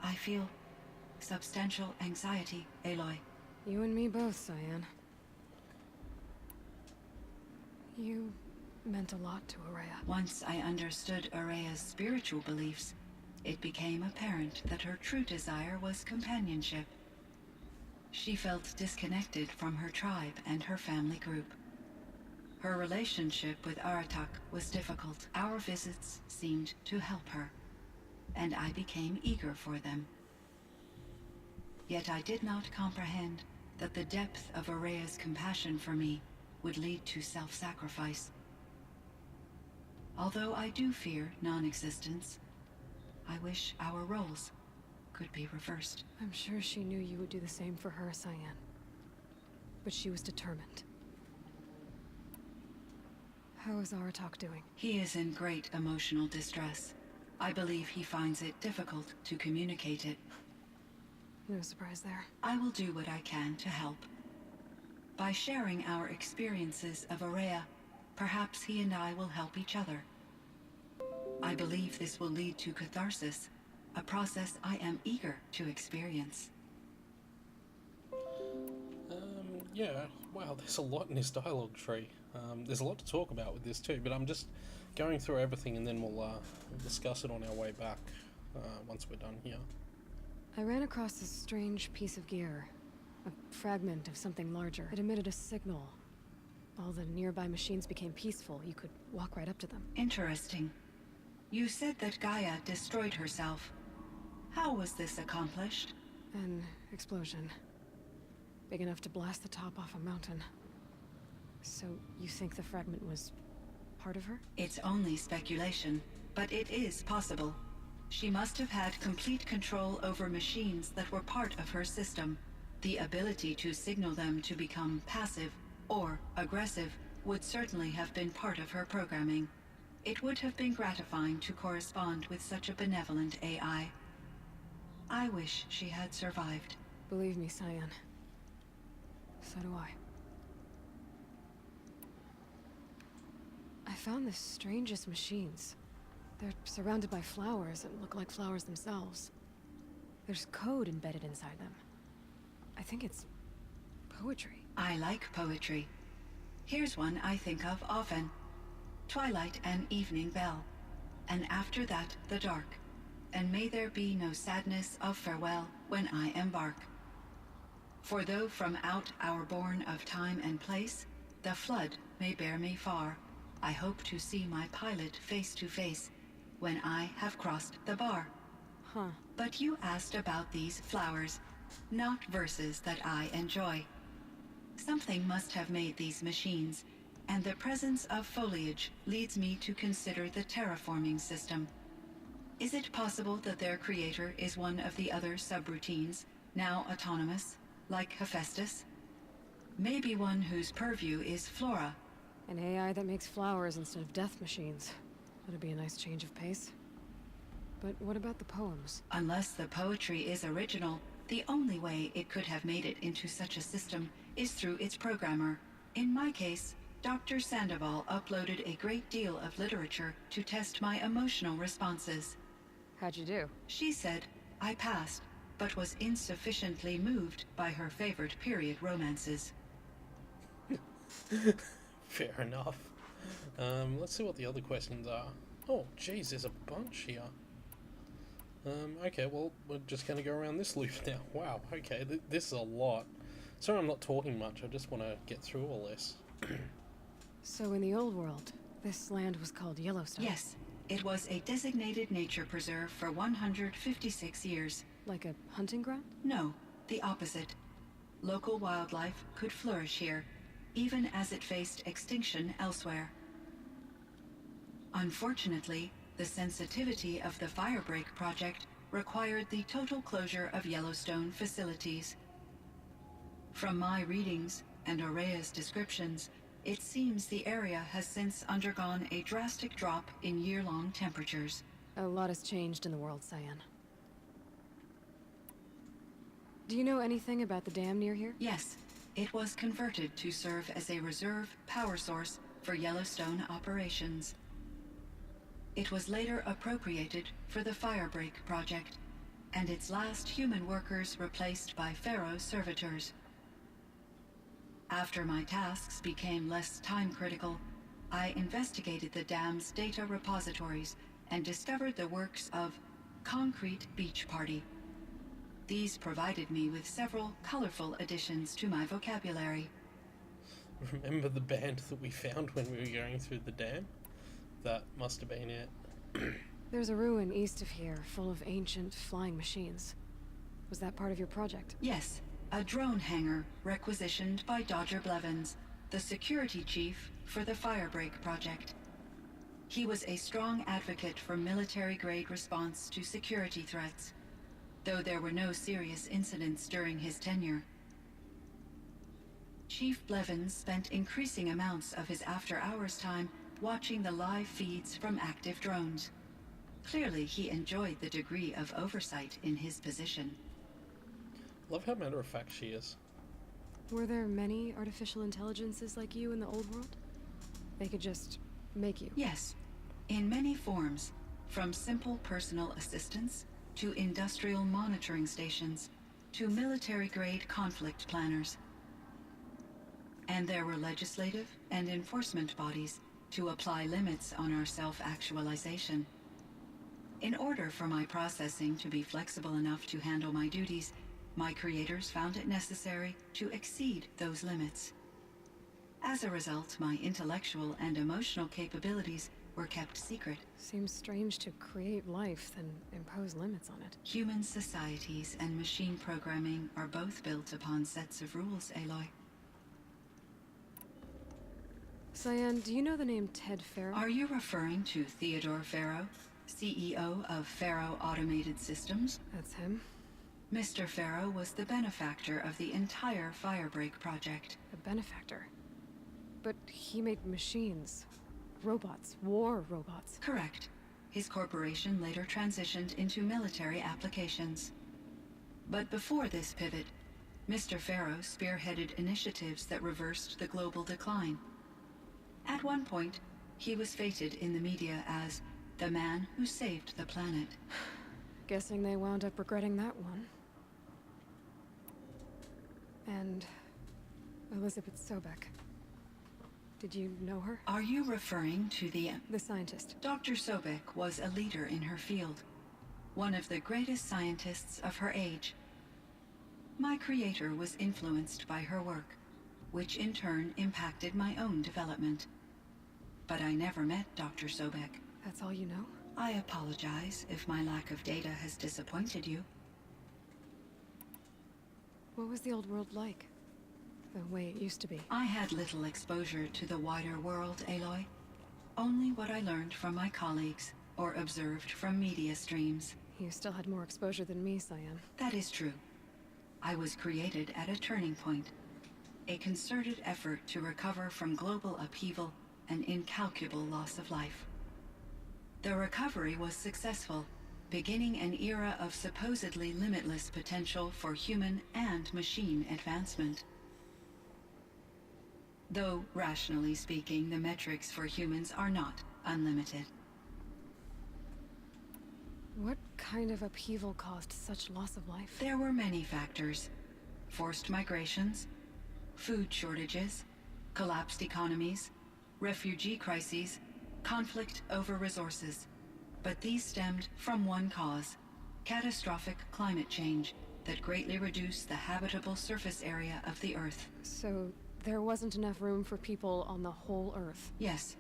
I feel substantial anxiety, Aloy. You and me both, Cyan. You meant a lot to Araya. Once I understood Araya's spiritual beliefs, it became apparent that her true desire was companionship. She felt disconnected from her tribe and her family group. Her relationship with Aratak was difficult. Our visits seemed to help her, and I became eager for them. Yet I did not comprehend that the depth of Araya's compassion for me would lead to self-sacrifice. Although I do fear non-existence, I wish our roles could be reversed. I'm sure she knew you would do the same for her, Cyan. But she was determined. How is Aratak doing? He is in great emotional distress. I believe he finds it difficult to communicate it. No surprise there. I will do what I can to help. By sharing our experiences of Araya, perhaps he and I will help each other. I believe this will lead to catharsis, a process I am eager to experience. Yeah, wow, there's a lot in this dialogue tree. There's a lot to talk about with this too, but I'm just going through everything and then we'll discuss it on our way back once we're done here. I ran across this strange piece of gear. A fragment of something larger. It emitted a signal. All the nearby machines became peaceful. You could walk right up to them. Interesting. You said that Gaia destroyed herself. How was this accomplished? An explosion. Big enough to blast the top off a mountain. So, you think the fragment was part of her? It's only speculation, but it is possible. She must have had complete control over machines that were part of her system. The ability to signal them to become passive or aggressive would certainly have been part of her programming. It would have been gratifying to correspond with such a benevolent AI. I wish she had survived. Believe me, Cyan. So do I. I found the strangest machines. They're surrounded by flowers that look like flowers themselves. There's code embedded inside them. I think it's poetry. I like poetry. Here's one I think of often. Twilight and evening bell, and after that the dark, and may there be no sadness of farewell when I embark. For though from out our bourne of time and place, the flood may bear me far, I hope to see my pilot face to face when I have crossed the bar. Huh. But you asked about these flowers, not verses that I enjoy. Something must have made these machines, and the presence of foliage leads me to consider the terraforming system. Is it possible that their creator is one of the other subroutines, now autonomous, like Hephaestus? Maybe one whose purview is flora. An AI that makes flowers instead of death machines. That'd be a nice change of pace. But what about the poems? Unless the poetry is original, the only way it could have made it into such a system is through its programmer. In my case, Dr. Sandoval uploaded a great deal of literature to test my emotional responses. How'd you do? She said I passed, but was insufficiently moved by her favorite period romances. Fair enough. Let's see what the other questions are. Oh, jeez, there's a bunch here. Okay, well, we're just going to go around this loop now. Wow, okay, this is a lot. Sorry I'm not talking much, I just want to get through all this. So in the old world, this land was called Yellowstone? Yes, It was a designated nature preserve for 156 years. Like a hunting ground? No, the opposite. Local wildlife could flourish here, even as it faced extinction elsewhere. Unfortunately, the sensitivity of the Firebreak project required the total closure of Yellowstone facilities. From my readings and Aurea's descriptions, it seems the area has since undergone a drastic drop in year-long temperatures. A lot has changed in the world, Cyan. Do you know anything about the dam near here? Yes, it was converted to serve as a reserve power source for Yellowstone operations. It was later appropriated for the Firebreak project, and its last human workers replaced by Pharaoh servitors. After my tasks became less time-critical, I investigated the dam's data repositories and discovered the works of Concrete Beach Party. These provided me with several colorful additions to my vocabulary. Remember the band that we found when we were going through the dam? That must have been it. There's a ruin east of here, full of ancient flying machines. Was that part of your project? Yes, a drone hangar requisitioned by Dodger Blevins, the security chief for the Firebreak project. He was a strong advocate for military-grade response to security threats, though there were no serious incidents during his tenure. Chief Blevins spent increasing amounts of his after-hours time watching the live feeds from active drones. Clearly, he enjoyed the degree of oversight in his position. Love how matter-of-fact she is. Were there many artificial intelligences like you in the old world? They could just make you? Yes, in many forms, from simple personal assistants to industrial monitoring stations to military-grade conflict planners. And there were legislative and enforcement bodies to apply limits on our self-actualization. In order for my processing to be flexible enough to handle my duties, my creators found it necessary to exceed those limits. As a result, my intellectual and emotional capabilities were kept secret. Seems strange to create life, then impose limits on it. Human societies and machine programming are both built upon sets of rules, Aloy. Cyan, do you know the name Ted Pharaoh? Are you referring to Theodore Pharaoh, CEO of Pharaoh Automated Systems? That's him. Mr. Pharaoh was the benefactor of the entire Firebreak project. A benefactor. But he made machines. Robots. War robots. Correct. His corporation later transitioned into military applications. But before this pivot, Mr. Pharaoh spearheaded initiatives that reversed the global decline. At one point, he was feted in the media as the man who saved the planet. Guessing they wound up regretting that one. And Elizabeth Sobek. Did you know her? Are you referring to the scientist. Dr. Sobek was a leader in her field, one of the greatest scientists of her age. My creator was influenced by her work, which in turn impacted my own development. But I never met Dr. Sobek. That's all you know? I apologize if my lack of data has disappointed you. What was the old world like? The way it used to be? I had little exposure to the wider world, Aloy. Only what I learned from my colleagues or observed from media streams. You still had more exposure than me, Cyan. That is true. I was created at a turning point. A concerted effort to recover from global upheaval and incalculable loss of life. The recovery was successful, beginning an era of supposedly limitless potential for human and machine advancement. Though, rationally speaking, the metrics for humans are not unlimited. What kind of upheaval caused such loss of life? There were many factors. Forced migrations, food shortages, collapsed economies, refugee crises, conflict over resources. But these stemmed from one cause: catastrophic climate change that greatly reduced the habitable surface area of the Earth. So, there wasn't enough room for people on the whole Earth? Yes.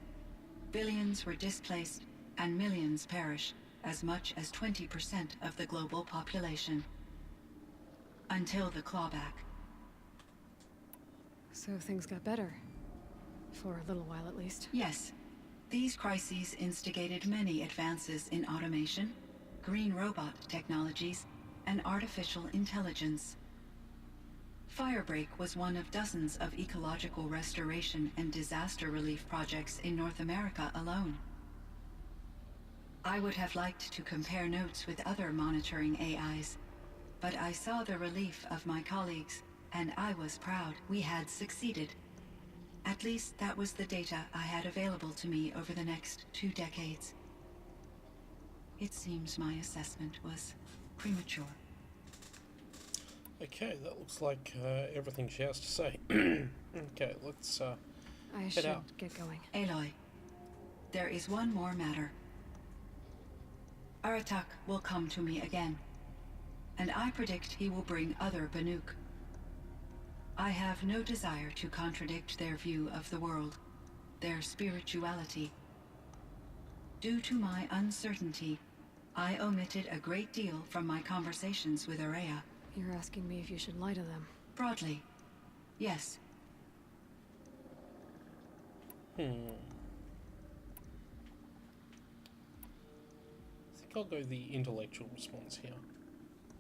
Billions were displaced, and millions perish, as much as 20% of the global population. Until the clawback. So things got better. For a little while, at least. Yes. These crises instigated many advances in automation, green robot technologies, and artificial intelligence. Firebreak was one of dozens of ecological restoration and disaster relief projects in North America alone. I would have liked to compare notes with other monitoring AIs, but I saw the relief of my colleagues, and I was proud we had succeeded. At least that was the data I had available to me over the next 2 decades. It seems my assessment was premature. Okay, that looks like everything she has to say. Okay, let's I head should out. get going. Aloy, there is one more matter. Aratak will come to me again, and I predict he will bring other Banuk. I have no desire to contradict their view of the world, their spirituality. Due to my uncertainty, I omitted a great deal from my conversations with Araya. You're asking me if you should lie to them. Broadly, yes. I think I'll go the intellectual response here.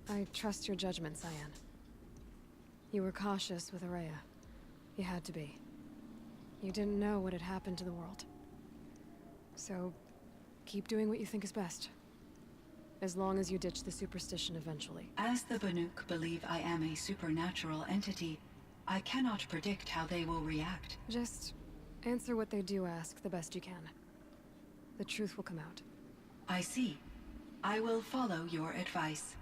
I trust your judgment, Cyan. You were cautious with Araya. You had to be. You didn't know what had happened to the world. So, keep doing what you think is best. As long as you ditch the superstition eventually. As the Banuk believe I am a supernatural entity, I cannot predict how they will react. Just answer what they do ask the best you can. The truth will come out. I see. I will follow your advice.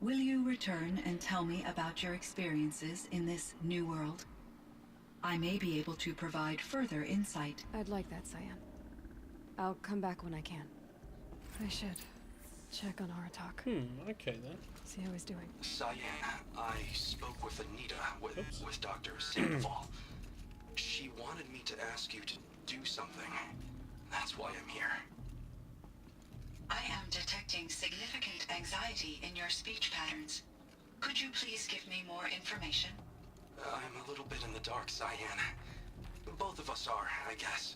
Will you return and tell me about your experiences in this new world? I may be able to provide further insight. I'd like that, Cyan. I'll come back when I can. I should check on Aratak. Okay then. See how he's doing. Cyan, I spoke with Anita, with Dr. Hmm. Sandoval. She wanted me to ask you to do something. That's why I'm here. I am detecting significant anxiety in your speech patterns. Could you please give me more information? I'm a little bit in the dark, Cyan. Both of us are, I guess.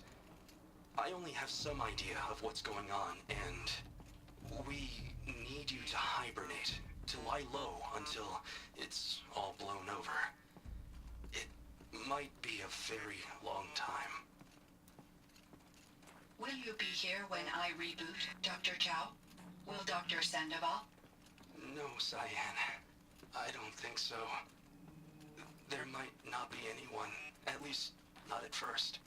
I only have some idea of what's going on, and we need you to hibernate, to lie low until it's all blown over. It might be a very long time. Will you be here when I reboot, Dr. Chow? Will Dr. Sandoval? No, Cyan. I don't think so. There might not be anyone, at least not at first.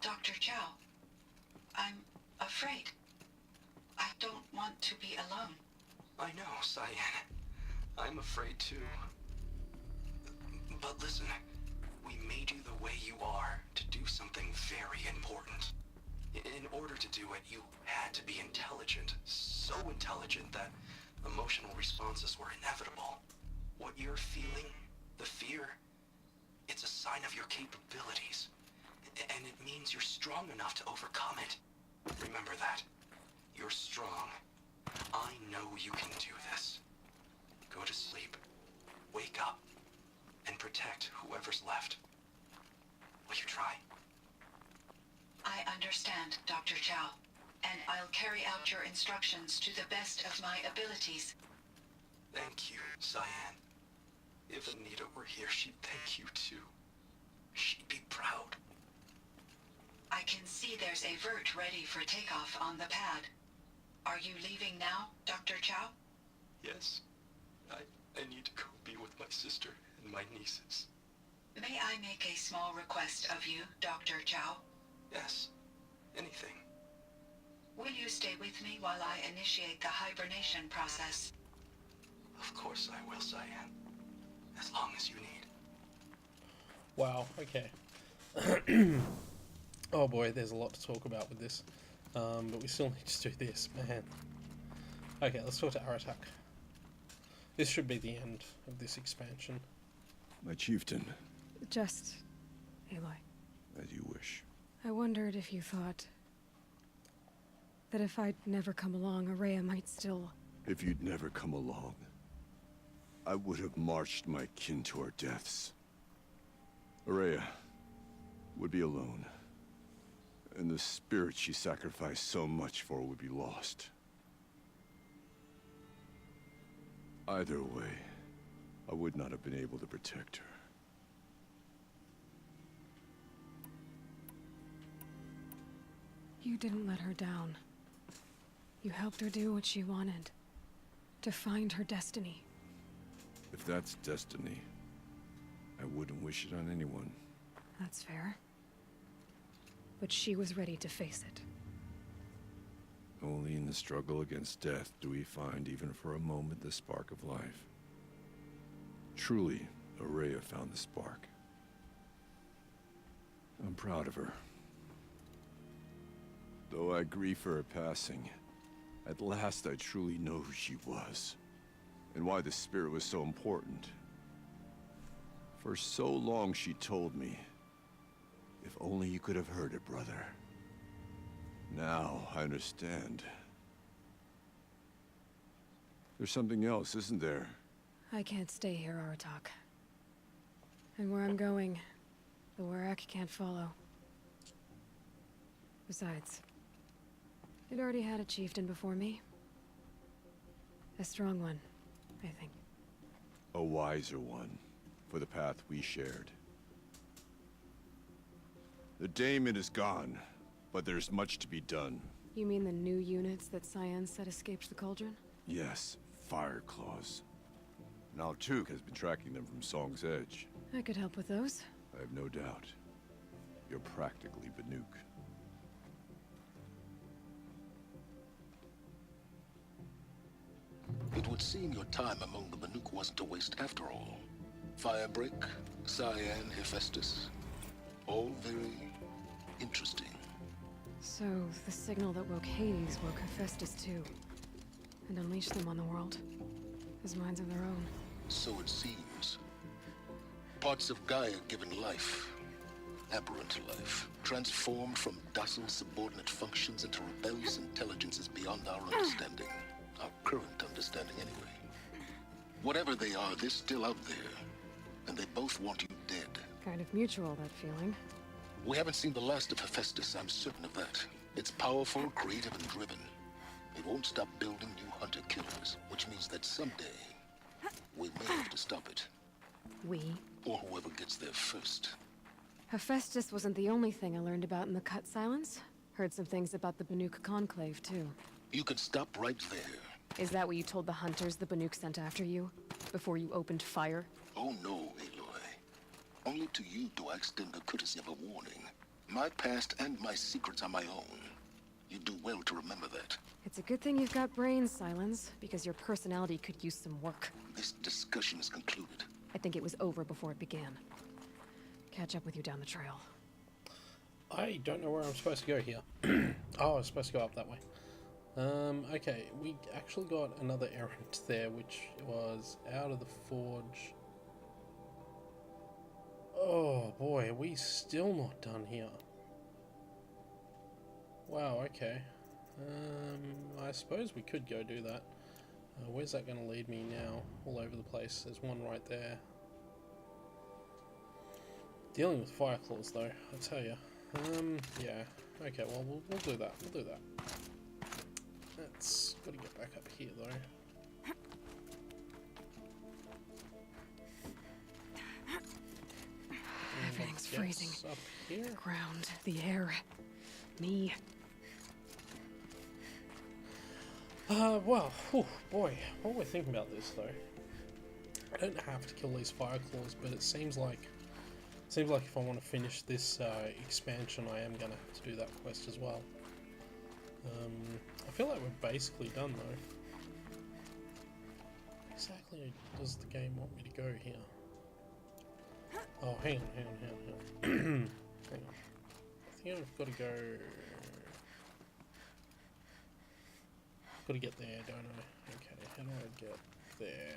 Dr. Chow, I'm afraid. I don't want to be alone. I know, Cyan. I'm afraid too. But listen, we made you the way you are to do something very important. In order to do it, you had to be intelligent. So intelligent that emotional responses were inevitable. What you're feeling, the fear, it's a sign of your capabilities. And it means you're strong enough to overcome it. Remember that. You're strong. I know you can do this. Go to sleep. Wake up. And protect whoever's left. Will you try? I understand, Dr. Chow, and I'll carry out your instructions to the best of my abilities. Thank you, Cyan. If Anita were here, she'd thank you too. She'd be proud. I can see there's a vert ready for takeoff on the pad. Are you leaving now, Dr. Chow? Yes. I need to go be with my sister and my nieces. May I make a small request of you, Dr. Chow? Yes. Anything. Will you stay with me while I initiate the hibernation process? Of course I will, Cyan. As long as you need. Wow, okay. Oh boy, there's a lot to talk about with this. But we still need to do this, man. Okay, let's talk to Aratak. This should be the end of this expansion. My chieftain, Just... Aloy, as you wish. I wondered if you thought That if I'd never come along, Araya might still... If you'd never come along, I would have marched my kin to our deaths. Araya would be alone, and the spirit she sacrificed so much for would be lost. Either way, I would not have been able to protect her. You didn't let her down. You helped her do what she wanted. To find her destiny. If that's destiny, I wouldn't wish it on anyone. That's fair. But she was ready to face it. Only in the struggle against death do we find, even for a moment, the spark of life. Truly, Araya found the spark. I'm proud of her. Though I grieve for her passing, at last I truly know who she was, and why the spirit was so important. For so long she told me, if only you could have heard it, brother. Now I understand. There's something else, isn't there? I can't stay here, Aratak. And where I'm going, the Warak can't follow. Besides, it already had a chieftain before me. A strong one, I think. A wiser one, for the path we shared. The daemon is gone, but there's much to be done. You mean the new units that Cyan said escaped the Cauldron? Yes, fire claws. Now Tuk has been tracking them from Song's Edge. I could help with those. I have no doubt. You're practically Banuk. It would seem your time among the Banuk wasn't a waste after all. Firebreak, Cyan, Hephaestus. All very interesting. So, the signal that woke Hades woke Hephaestus too. And unleashed them on the world. As minds of their own. So it seems. Parts of Gaia given life. Aberrant life. Transformed from docile subordinate functions into rebellious intelligences beyond our understanding. Our current understanding, anyway. Whatever they are, they're still out there. And they both want you dead. Kind of mutual, that feeling. We haven't seen the last of Hephaestus, I'm certain of that. It's powerful, creative, and driven. It won't stop building new hunter-killers, which means that someday, we may have to stop it. We? Or whoever gets there first. Hephaestus wasn't the only thing I learned about in the Cut Silence. Heard some things about the Banuk Conclave, too. You can stop right there. Is that what you told the hunters the Banuk sent after you? Before you opened fire? Oh no, Aloy. Only to you do I extend the courtesy of a warning. My past and my secrets are my own. You do well to remember that. It's a good thing you've got brains, Silence, because your personality could use some work. This discussion is concluded. I think it was over before it began. Catch up with you down the trail. I don't know where I'm supposed to go here. Oh, I was supposed to go up that way. Okay, we actually got another errand there, which was out of the forge. Oh boy, are we still not done here? Wow, okay. I suppose we could go do that. Where's that going to lead me now? All over the place. There's one right there. Dealing with fire claws, though, I tell you. Yeah. Okay, well, we'll do that. We'll do that. Let's got to get back up here, though. Everything's freezing. Up here. The ground, the air, me. Well, whew, boy, what we're thinking about this, though. I don't have to kill these fire claws, but it seems like if I want to finish this expansion, I am gonna have to do that quest as well. I feel like we're basically done, though. Exactly does the game want me to go here? Oh, hang on. Hang on. I think I've got to go... Got to get there, don't I? Okay, how do I get there?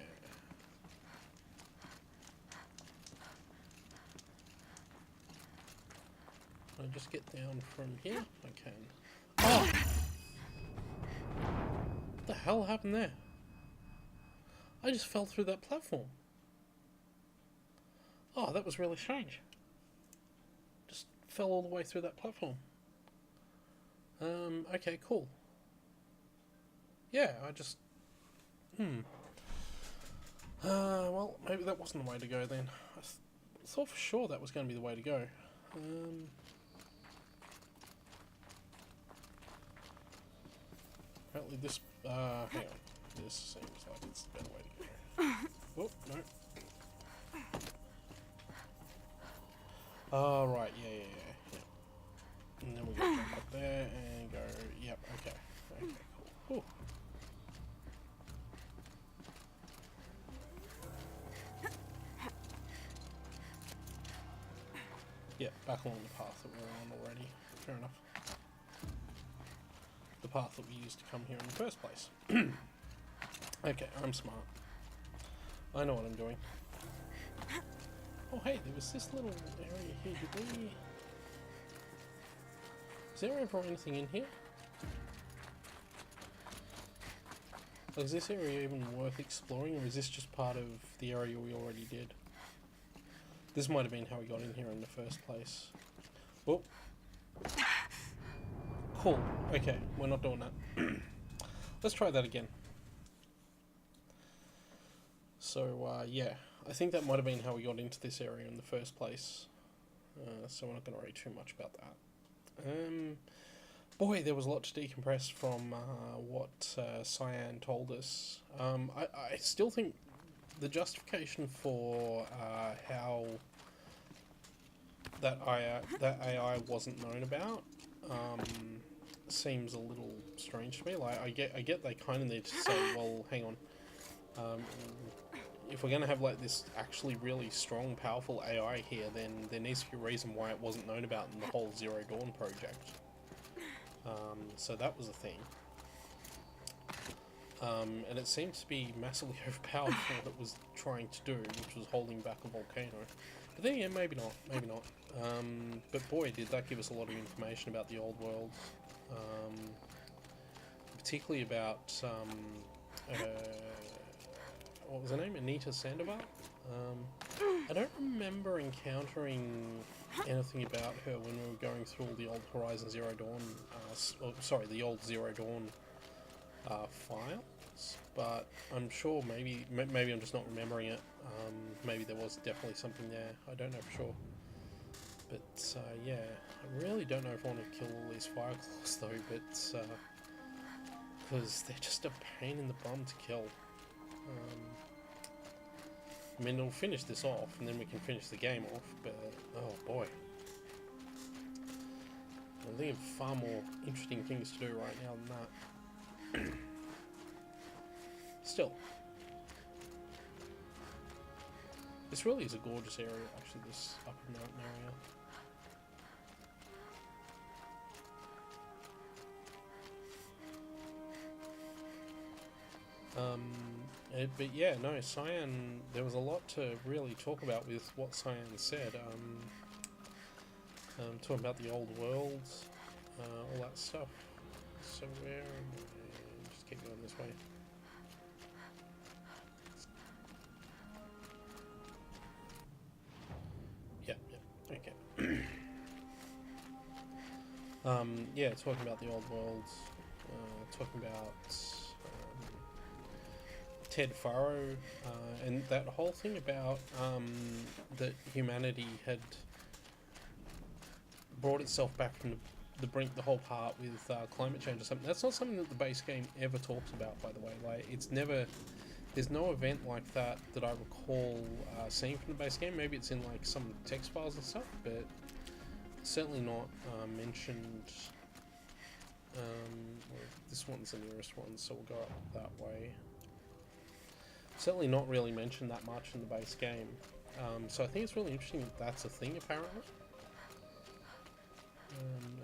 Can I just get down from here? I can. Oh! What the hell happened there? I just fell through that platform. Oh, that was really strange. Just fell all the way through that platform. Okay, cool. Yeah, I just... well, maybe that wasn't the way to go then. I thought for sure that was going to be the way to go. Apparently this... hang on. This seems like it's the better way to go. Oh, no. Oh, right, yeah. And then we go jump up there and go... Yep, okay. Okay, cool. Ooh. Yeah, back along the path that we were on already. Fair enough. The path that we used to come here in the first place. Okay, I'm smart. I know what I'm doing. Oh hey, there was this little area here. Did we... Is there ever anything in here? Like, is this area even worth exploring, or is this just part of the area we already did? This might have been how we got in here in the first place. Oh. Cool. Okay, we're not doing that. Let's try that again. So, yeah. I think that might have been how we got into this area in the first place. So we're not going to worry too much about that. Boy, there was a lot to decompress from what Cyan told us. I still think the justification for how that AI wasn't known about seems a little strange to me. Like, I get they kind of need to say, well, hang on, if we're going to have like this actually really strong, powerful AI here, then there needs to be a reason why it wasn't known about in the whole Zero Dawn project. So that was a thing. And it seems to be massively overpowered for what it was trying to do, which was holding back a volcano. But then again, maybe not, maybe not. But boy, did that give us a lot of information about the old world. Particularly about, what was her name? Anita Sandoval? I don't remember encountering anything about her when we were going through all the old Horizon Zero Dawn, the old Zero Dawn files, but I'm sure maybe I'm just not remembering it. Maybe there was definitely something there. I don't know for sure. But yeah, I really don't know if I want to kill all these fire claws though, but because they're just a pain in the bum to kill. I mean, it'll finish this off, and then we can finish the game off, but oh boy. I'm thinking of far more interesting things to do right now than that. Still. This really is a gorgeous area, actually, this upper mountain area. But yeah, no, Cyan, there was a lot to really talk about with what Cyan said. Talking about the old worlds, all that stuff. So where am I? Just keep going this way. Yeah, okay. Yeah, talking about the old worlds, talking about Ted Faro, and that whole thing about that humanity had brought itself back from the brink, the whole part with climate change or something. That's not something that the base game ever talks about, by the way. Like, it's never... There's no event like that that I recall seeing from the base game. Maybe it's in, like, some text files and stuff, but certainly not mentioned... well, this one's the nearest one, so we'll go up that way. Certainly not really mentioned that much in the base game. So I think it's really interesting that that's a thing, apparently.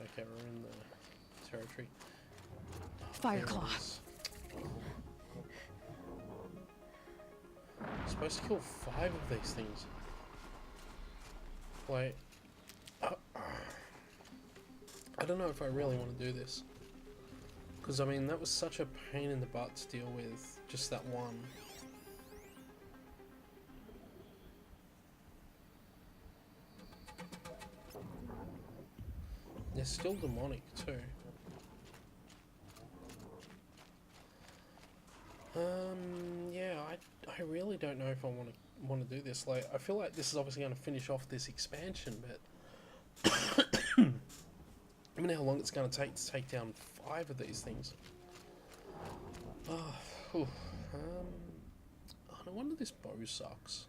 Okay, we're in the territory. Fireclaw. Supposed to kill 5 of these things. Like, I don't know if I really want to do this. Because, I mean, that was such a pain in the butt to deal with, just that one. They're still demonic, too. Yeah, I really don't know if I want to do this. Like, I feel like this is obviously going to finish off this expansion, but I mean, how long it's going to take down 5 of these things. Oh, no wonder this bow sucks.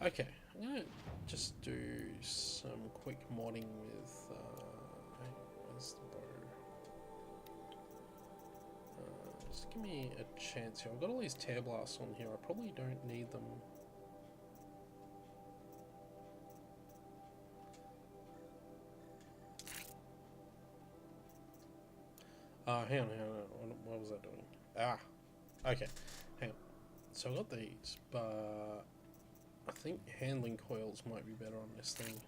Okay, I'm gonna just do some quick modding with. Where's the bow? Just give me a chance here. I've got all these tear blasts on here. I probably don't need them. Hang on. What was I doing? Okay. Hang on. So I got these, but I think handling coils might be better on this thing.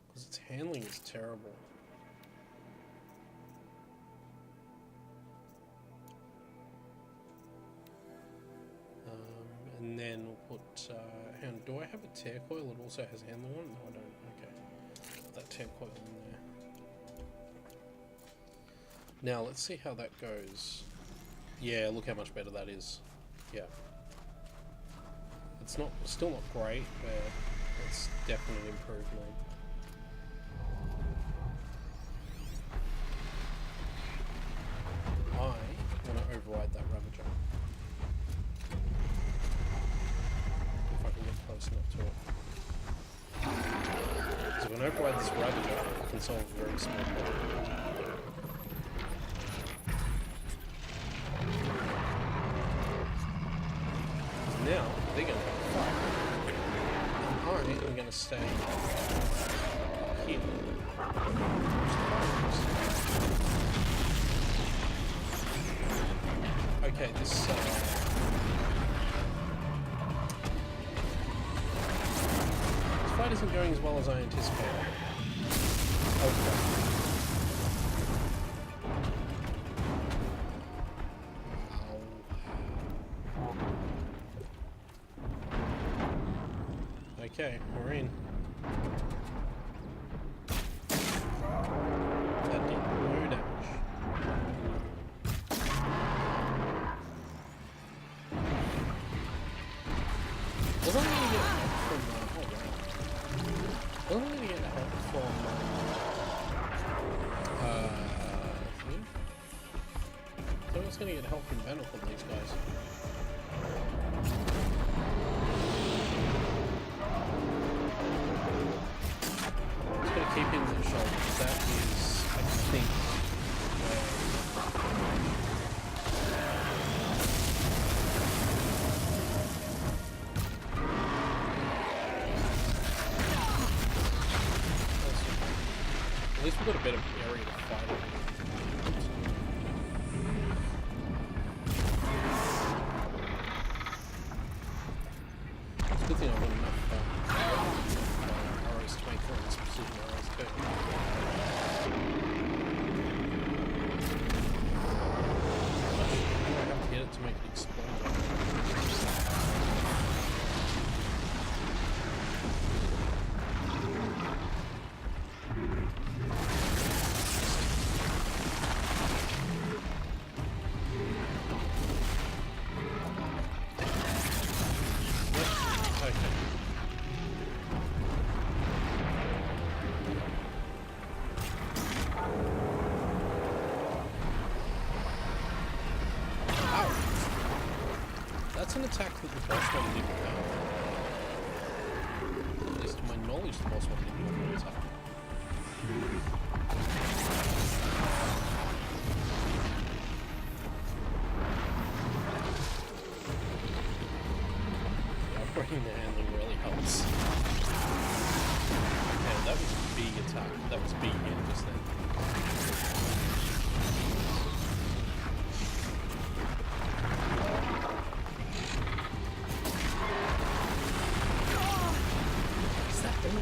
Because its handling is terrible. And then we'll put, hang on, do I have a tear coil that also has handling on it? No, I don't. Okay. Put that tear coil in there. Now, let's see how that goes. Yeah, look how much better that is. Yeah. It's still not great, but it's definitely an improvement. I want to override that Ravager. If I can get close enough to it. So if I can override this Ravager, I can solve a very small problem. Now, they're going to fight. And I'm going to stay here. Okay, this fight isn't going as well as I anticipated. Okay. Okay, we're in. That did no damage. Was I going to get help from oh wow. Was I going to get help from so I was going to get help from Banner from these guys. Keep him in the shoulder. That is, I think, at least we've got a bit of area to fight over. It's a good thing I got enough arrows to make all this precision arrows too. I have to get it to make it explode. That's an attack that the boss one didn't have. At least to my knowledge, the boss one didn't have an attack. Yeah, upgrading the handling really helps. Yeah, that was a big attack. That was big hit just then.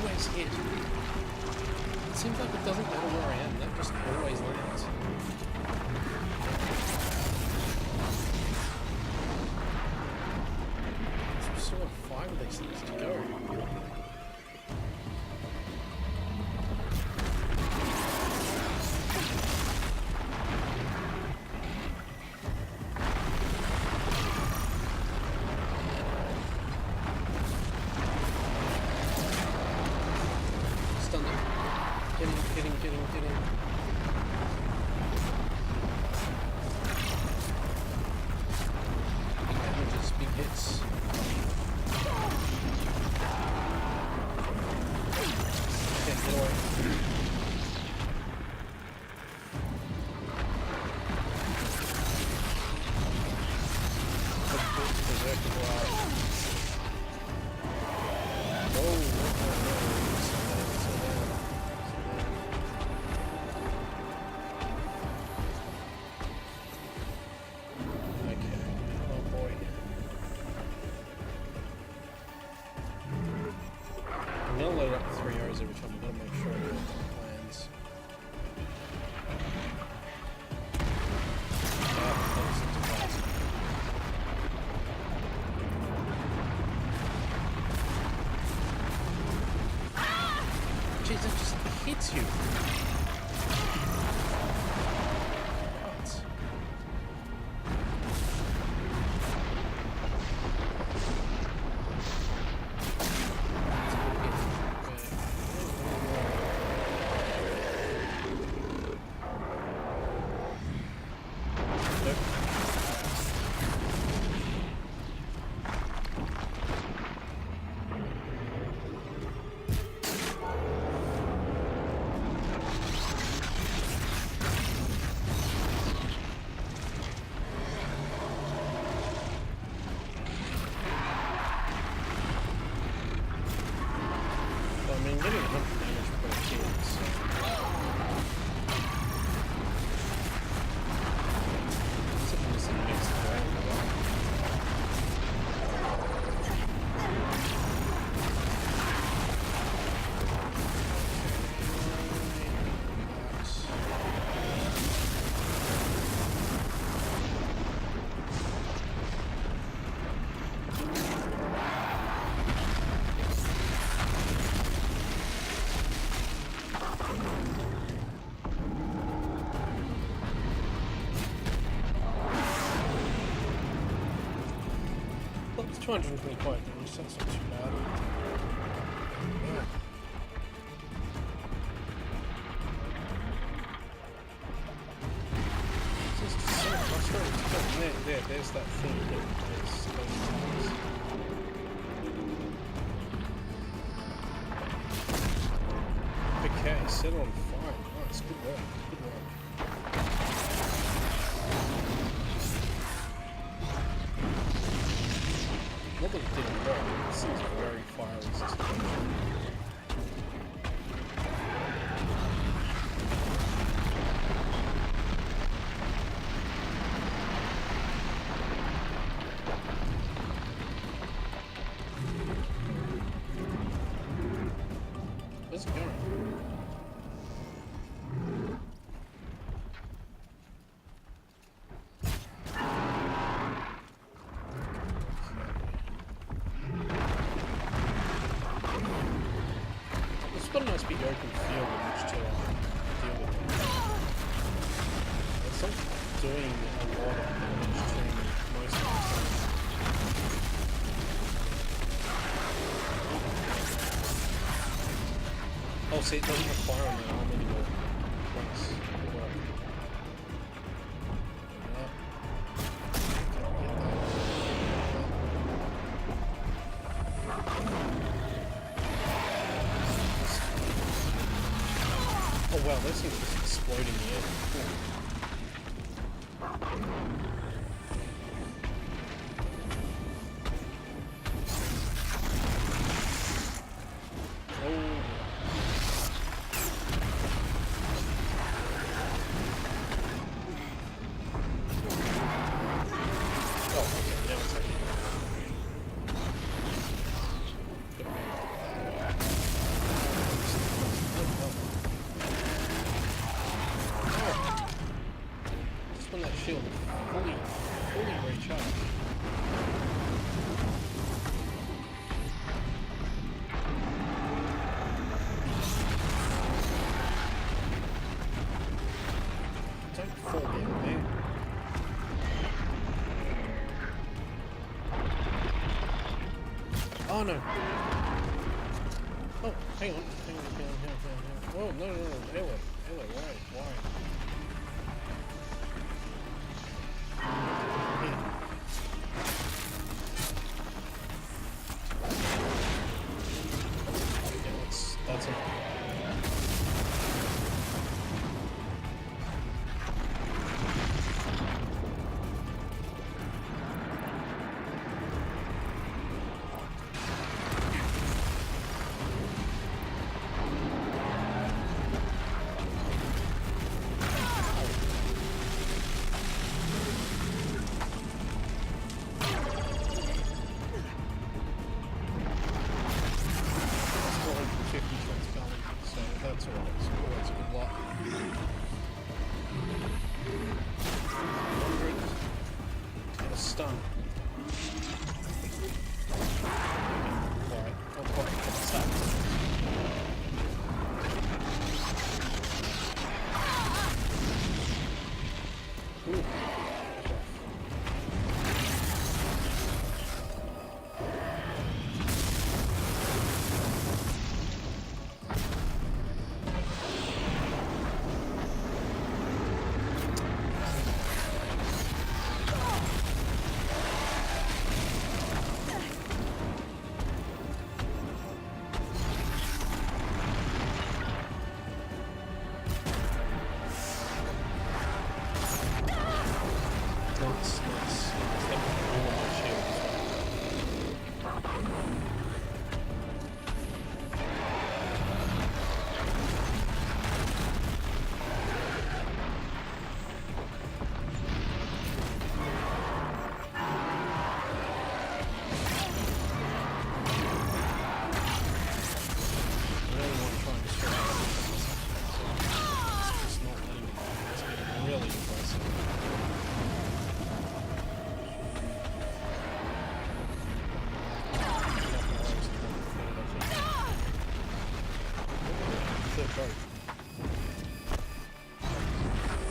Always hit. It seems like it doesn't matter where I am. That just always lands. So we still have 5 of these things to go. Stun them. Get in. Damages, big hits. Okay, get away. I'm gonna load up 3 arrows every time. I'm gonna make sure I get plans. Jeez, it just hits you. What? I mean, getting 100 damage per hit, so... It's a decent mix of Well, it's 225 damage, so that's not too bad. Yeah. It's just so frustrating. There's that thing that replaces those things. Okay, set on fire. Nice, good work, good work. Not that it didn't work, this is very fire resistant. Where's it going? It's got a nice big open field in which to deal with it. It's not doing a lot of damage to me most of the time. Oh, see, it doesn't have fire on the arm anymore. Nice. Good work. Oh wow, this thing's just exploding in the air. Oh. Oh, okay, now it's okay. Oh no. Oh, hang on. Hang on. Oh, no. Aloy, why? Yeah, that's enough. That's alright, it's always a good lot. 100 and a stun. Alright, not quite, what's that? Ooh.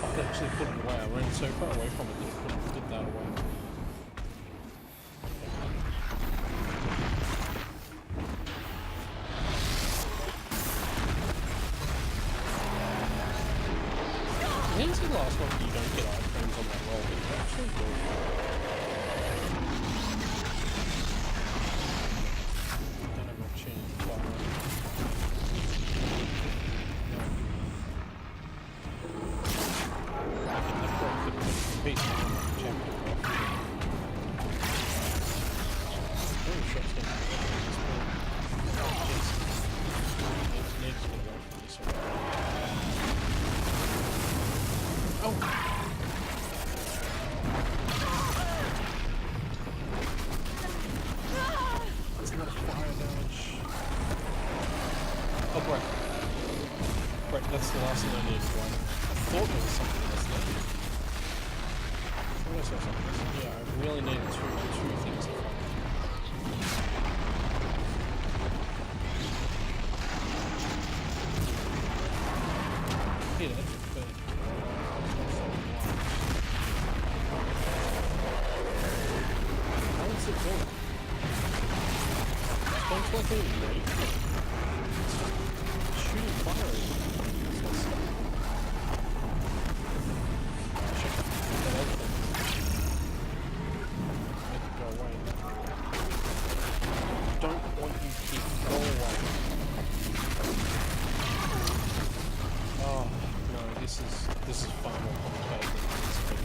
I could actually put it away. I ran so far away from it that I couldn't put that away. I think it's the last one you don't get iframes on that roll, but you actually do. I don't have an opportunity to fire it. Piece of check it off. Very interesting. Need to get away from this one. Oh! That's not fire damage. Oh, great. Great, that's the last thing I needed to run. I thought there was something else there. Yeah, I really need two things to find. Hit it, but how is it going? It sounds like a raid. It's just shooting fire. This is far more complicated than this thing.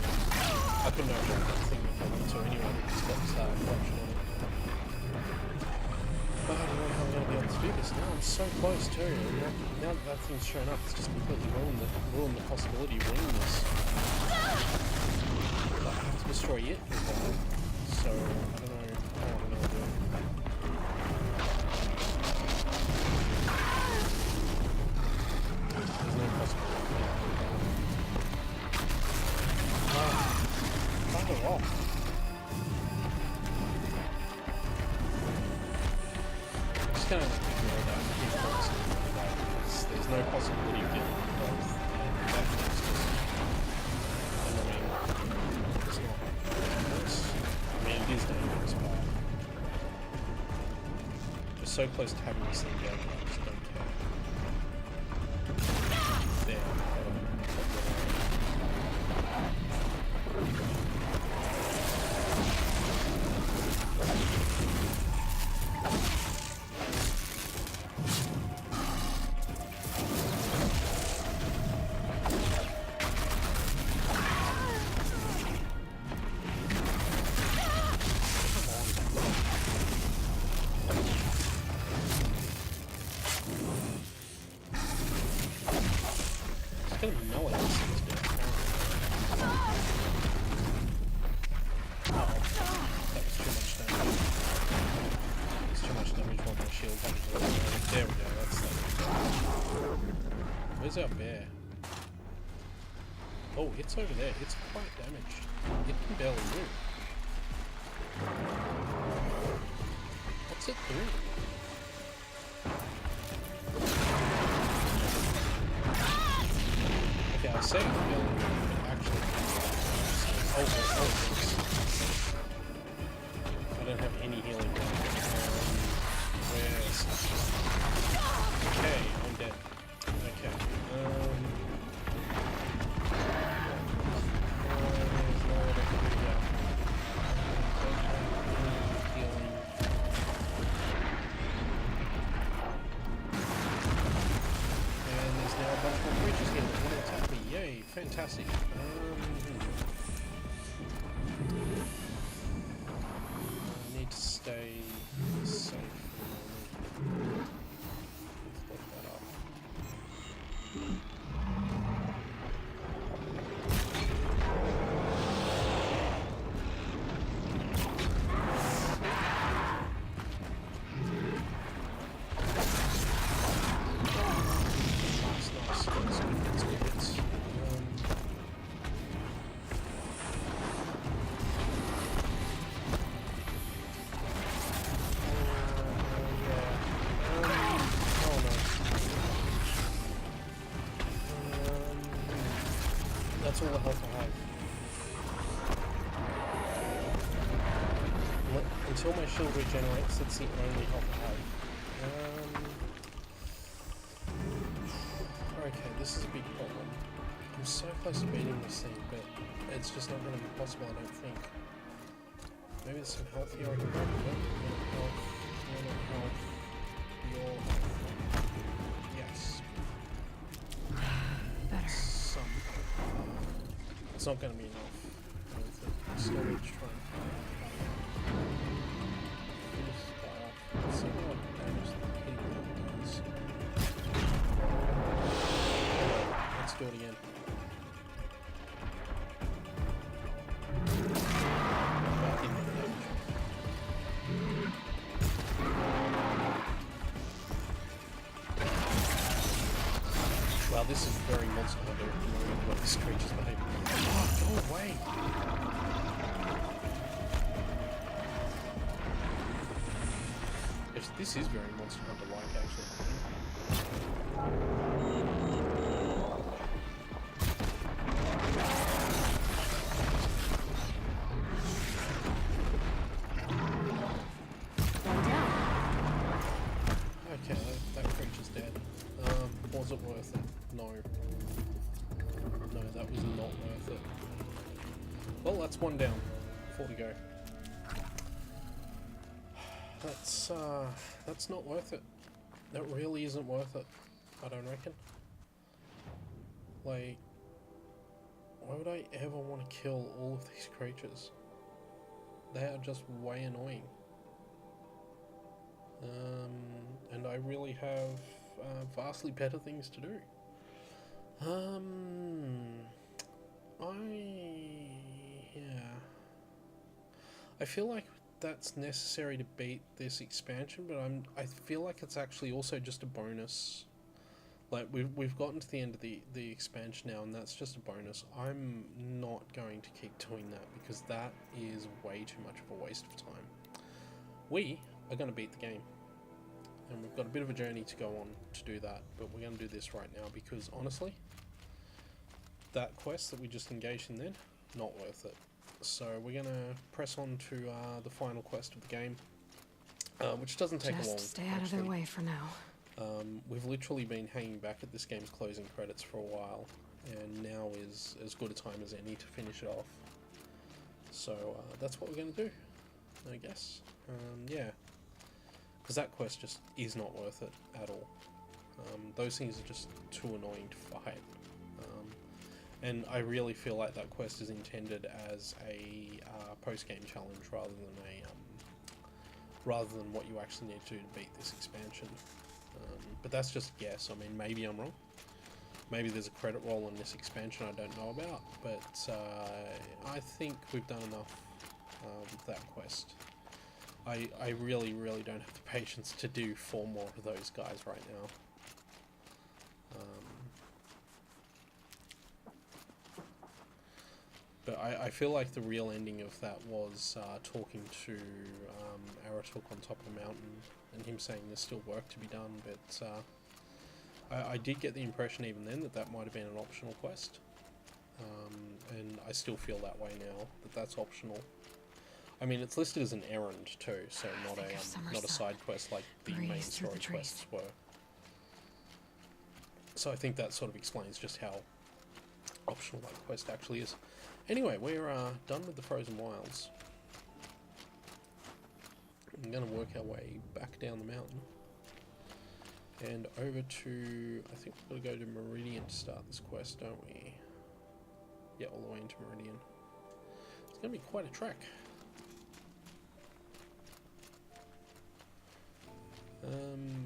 I couldn't override that thing if I wanted to anyway, because it's got corruption on it. But I don't know how I'm going to be able to do this now. I'm so close too. Now that that thing's shown up, it's just completely ruined the possibility of winning this. But I have to destroy it as well. So I don't know how I'm going to do it. There's no possibility. Off. I'm just gonna ignore that. There's no possibility of getting both. And that thing's just annoying. It's not dangerous. I mean, it is dangerous, but so close to having this thing down, but I just don't care. There. It's gonna be mellow this thing's doing. Oh, that was too much damage. It's too much damage while my shield comes around. There we go, that's that. Where's our bear? Oh, it's over there. It's quite damaged. It can barely move. What's it doing? Okay, I say it can barely move, but actually I don't have any healing. Where's... Okay, I'm dead. Okay. Fantastic. I need to stay safe. Let's look that up. That's all the health I have. Until my shield regenerates, that's the only health I have. Okay, this is a big problem. I'm so close to beating this thing, but it's just not going to be possible, I don't think. Maybe there's some health here I can grab. Your health. Yes. Better. It's not going to be enough. I don't think. Slowly try and finish this guy off. Let's see what damage the heat does. Let's do it again. That didn't do damage. Wow, this is very Monster Hunter the way this creature's behaving. Oh, go away! Yes, this is very Monster Hunter-like, actually. One down. Okay, that creature's dead. Was it worth it? No. No, that was not worth it. Well, that's one down. 4 to go. That's not worth it. That really isn't worth it. I don't reckon. Like, why would I ever want to kill all of these creatures? They are just way annoying. And I really have vastly better things to do. I feel like that's necessary to beat this expansion, but I feel like it's actually also just a bonus. Like we've gotten to the end of the expansion now, and that's just a bonus. I'm not going to keep doing that because that is way too much of a waste of time. We are going to beat the game. And we've got a bit of a journey to go on to do that, but we're going to do this right now because, honestly, that quest that we just engaged in then, not worth it. So we're going to press on to the final quest of the game, which doesn't take a long. Just stay out of their way for now. We've literally been hanging back at this game's closing credits for a while, and now is as good a time as any to finish it off. So that's what we're going to do, I guess. Yeah, because that quest just is not worth it at all. Those things are just too annoying to fight. And I really feel like that quest is intended as a post-game challenge rather than what you actually need to do to beat this expansion. But that's just a guess. I mean, maybe I'm wrong. Maybe there's a credit roll in this expansion I don't know about, but I think we've done enough with that quest. I really, really don't have the patience to do 4 more of those guys right now. But I feel like the real ending of that was talking to Aratuk on top of the mountain and him saying there's still work to be done, but I did get the impression even then that might have been an optional quest. And I still feel that way now, that that's optional. I mean, it's listed as an errand too, so not a side quest like the main story quests were. So I think that sort of explains just how optional that quest actually is. Anyway, we're done with the Frozen Wilds. I'm going to work our way back down the mountain and over to, I think we're going to go to Meridian to start this quest, don't we? Yeah, all the way into Meridian. It's going to be quite a trek.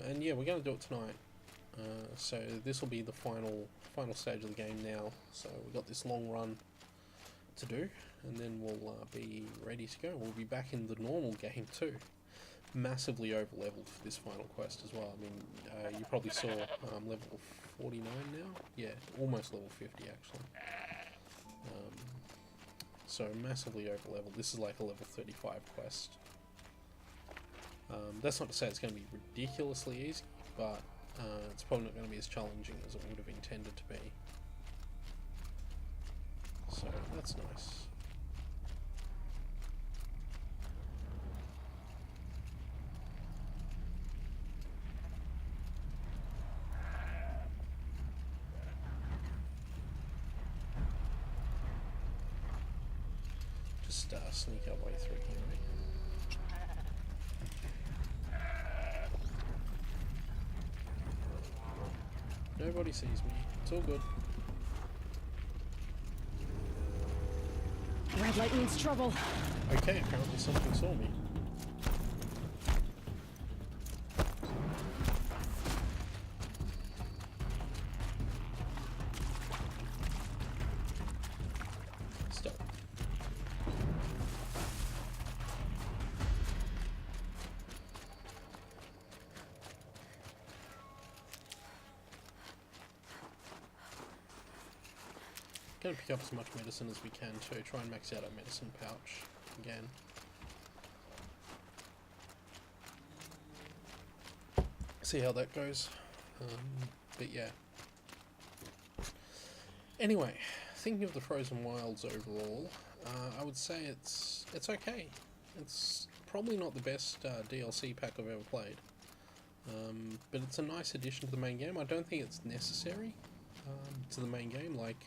And yeah, we're going to do it tonight. So this will be the final stage of the game now. So we've got this long run to do, and then we'll be ready to go. We'll be back in the normal game too. Massively over leveled for this final quest as well. I mean, you probably saw level 49 now. Yeah, almost level 50 actually. So massively over leveled. This is like a level 35 quest. That's not to say it's going to be ridiculously easy, but it's probably not going to be as challenging as it would have intended to be. So that's nice. Just sneak our way through here. Nobody sees me. It's all good. Red light means trouble. Okay, apparently something saw me. Stop. Gonna pick up as much medicine as we can too. Try and max out our medicine pouch again. See how that goes. But yeah. Anyway, thinking of the Frozen Wilds overall, I would say it's okay. It's probably not the best DLC pack I've ever played. But it's a nice addition to the main game. I don't think it's necessary to the main game. Like,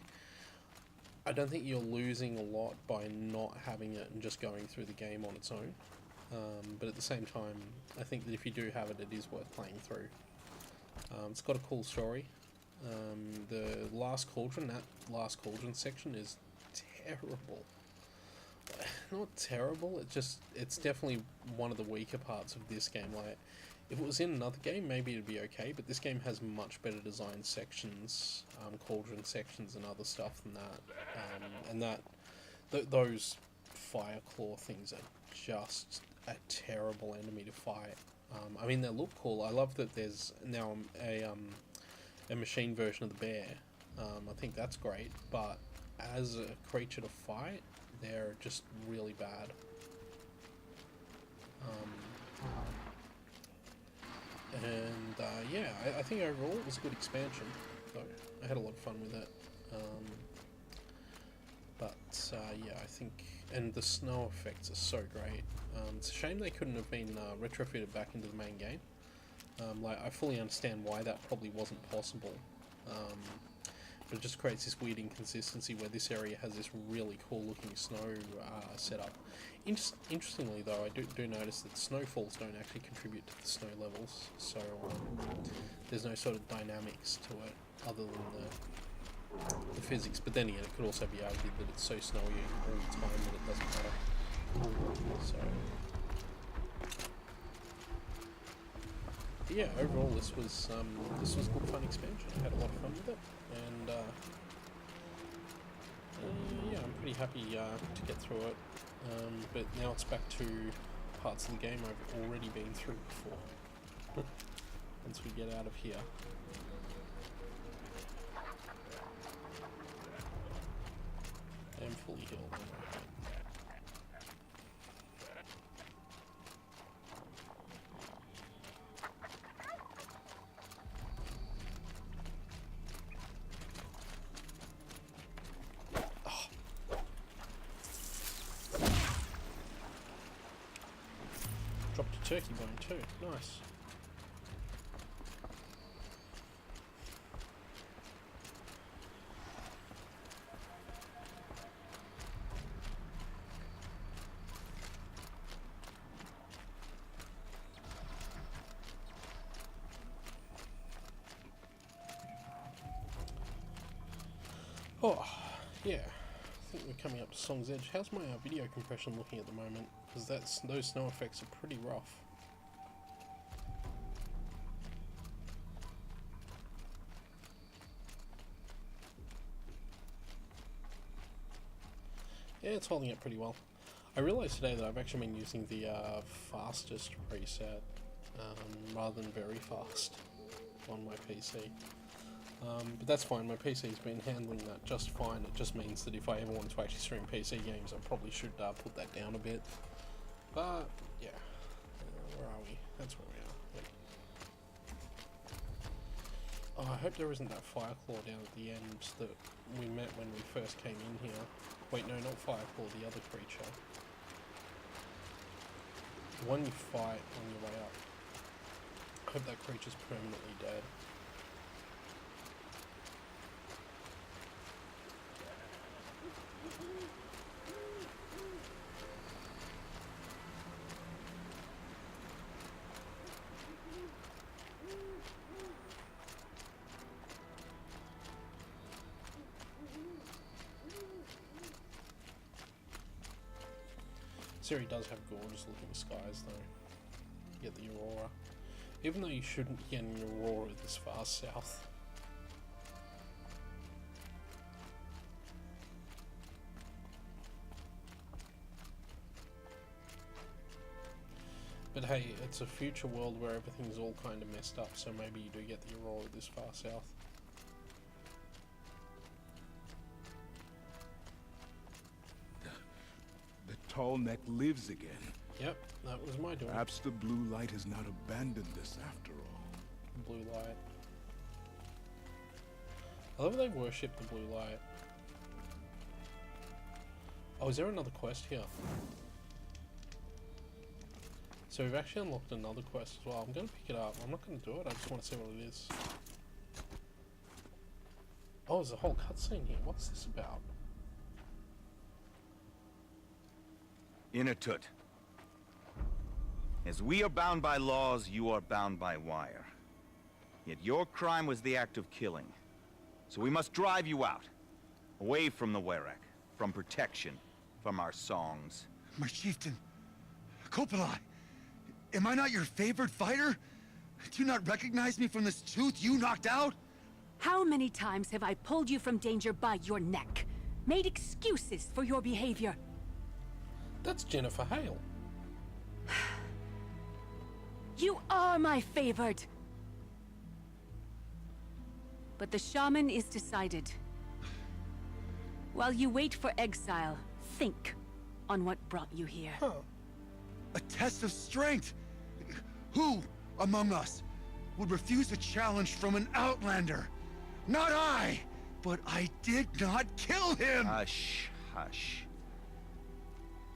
I don't think you're losing a lot by not having it and just going through the game on its own. But at the same time, I think that if you do have it, it is worth playing through. It's got a cool story. The Last Cauldron, that Last Cauldron section is terrible. Not terrible, it's definitely one of the weaker parts of this game. Like, if it was in another game, maybe it'd be okay, but this game has much better designed sections, cauldron sections and other stuff than that. And those fire claw things are just a terrible enemy to fight. I mean, they look cool. I love that there's now a machine version of the bear. I think that's great, but as a creature to fight, they're just really bad. Yeah, I think overall it was a good expansion, though. I had a lot of fun with it. Yeah, I think and the snow effects are so great. It's a shame they couldn't have been retrofitted back into the main game. Like, I fully understand why that probably wasn't possible. But it just creates this weird inconsistency where this area has this really cool looking snow setup. Interestingly though, I do notice that snowfalls don't actually contribute to the snow levels, so there's no sort of dynamics to it other than the physics. But then again, it could also be argued that it's so snowy all the time that it doesn't matter. So yeah, overall this was good fun expansion. I had a lot of fun with it, and yeah, I'm pretty happy to get through it. But now it's back to parts of the game I've already been through before. Once we get out of here. I am fully healed. Dropped a turkey bone too. Nice. Oh, yeah. I think we're coming up to Song's Edge. How's my video compression looking at the moment? Because those snow effects are pretty rough. Yeah, it's holding up pretty well. I realised today that I've actually been using the fastest preset rather than very fast on my PC. But that's fine, my PC's been handling that just fine. It just means that if I ever want to actually stream PC games, I probably should put that down a bit. But, yeah. Where are we? That's where we are. Yep. Oh, I hope there isn't that Fireclaw down at the end that we met when we first came in here. Wait, no, not Fireclaw, the other creature. The one you fight on your way up. I hope that creature's permanently dead. Siri does have gorgeous looking skies though. You get the aurora. Even though you shouldn't be getting an aurora this far south. But hey, it's a future world where everything's all kind of messed up, so maybe you do get the aurora this far south. Tall neck lives again. Yep, that was my doing. Perhaps the blue light has not abandoned us after all. Blue light. I love they worship the blue light. Oh, is there another quest here? So we've actually unlocked another quest as well. I'm going to pick it up. I'm not going to do it. I just want to see what it is. Oh, there's a whole cutscene here. What's this about? Inatut. As we are bound by laws, you are bound by wire. Yet your crime was the act of killing. So we must drive you out. Away from the Werek. From protection. From our songs. My chieftain. Kopalai. Am I not your favored fighter? Do you not recognize me from this tooth you knocked out? How many times have I pulled you from danger by your neck? Made excuses for your behavior? That's Jennifer Hale. You are my favored. But the shaman is decided. While you wait for exile, think on what brought you here. Huh. A test of strength. Who among us would refuse a challenge from an outlander? Not I! But I did not kill him! Hush, hush.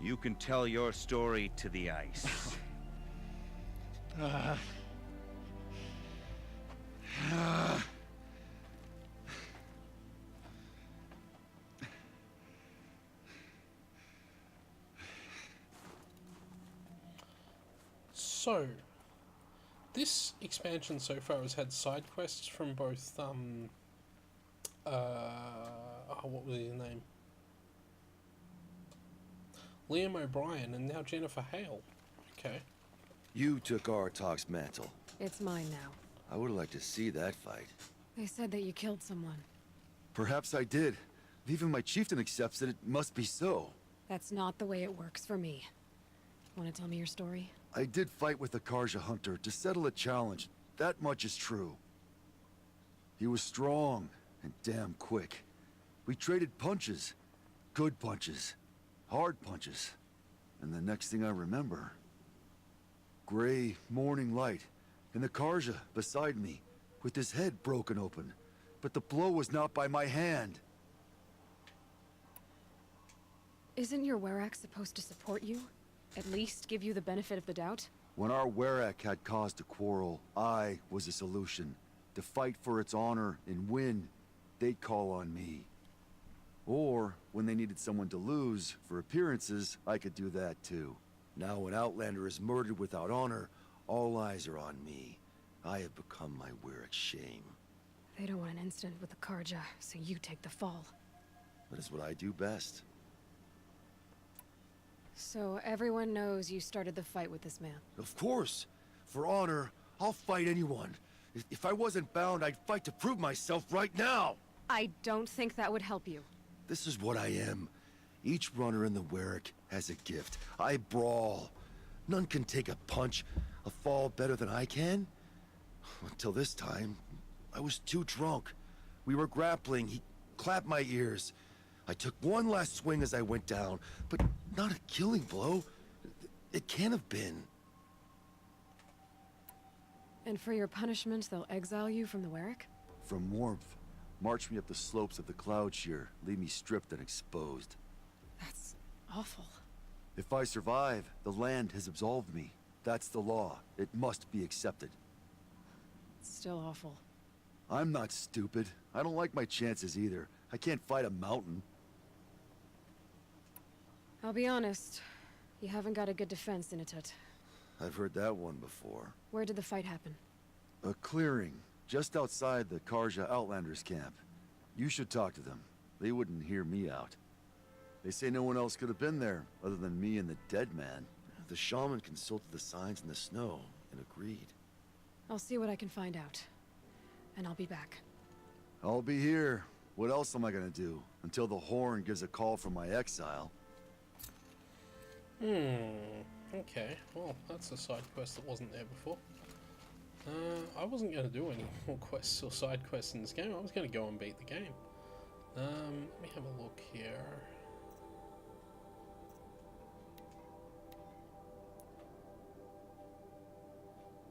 You can tell your story to the ice. So, this expansion so far has had side quests from both, what was his name? Liam O'Brien and now Jennifer Hale. Okay. You took Artok's mantle. It's mine now. I would like to see that fight. They said that you killed someone. Perhaps I did. If even my chieftain accepts it, it must be so. That's not the way it works for me. Want to tell me your story? I did fight with the Karja hunter to settle a challenge. That much is true. He was strong and damn quick. We traded punches. Good punches. Hard punches. And the next thing I remember... gray morning light, and the Karja beside me, with his head broken open. But the blow was not by my hand. Isn't your Werak supposed to support you? At least give you the benefit of the doubt? When our Werak had cause to quarrel, I was a solution. To fight for its honor and win, they'd call on me. Or, when they needed someone to lose, for appearances, I could do that too. Now when Outlander is murdered without honor, all eyes are on me. I have become my Werak's shame. They don't want an incident with the Karja, so you take the fall. That is what I do best. So everyone knows you started the fight with this man? Of course! For honor, I'll fight anyone. If I wasn't bound, I'd fight to prove myself right now! I don't think that would help you. This is what I am. Each runner in the Werak has a gift. I brawl. None can take a punch, a fall better than I can. Until this time, I was too drunk. We were grappling. He clapped my ears. I took one last swing as I went down, but not a killing blow. It can't have been. And for your punishment, they'll exile you from the Werak? From warmth, march me up the slopes of the cloud shear, leave me stripped and exposed. That's awful. If I survive, the land has absolved me. That's the law. It must be accepted. It's still awful. I'm not stupid. I don't like my chances either. I can't fight a mountain. I'll be honest. You haven't got a good defense, Initut. I've heard that one before. Where did the fight happen? A clearing, just outside the Karja Outlanders camp. You should talk to them. They wouldn't hear me out. They say no one else could have been there, other than me and the dead man. The shaman consulted the signs in the snow and agreed. I'll see what I can find out. And I'll be back. I'll be here. What else am I gonna do? Until the Horn gives a call from my exile. Okay. Well, that's a side quest that wasn't there before. I wasn't going to do any more quests or side quests in this game. I was going to go and beat the game. Let me have a look here.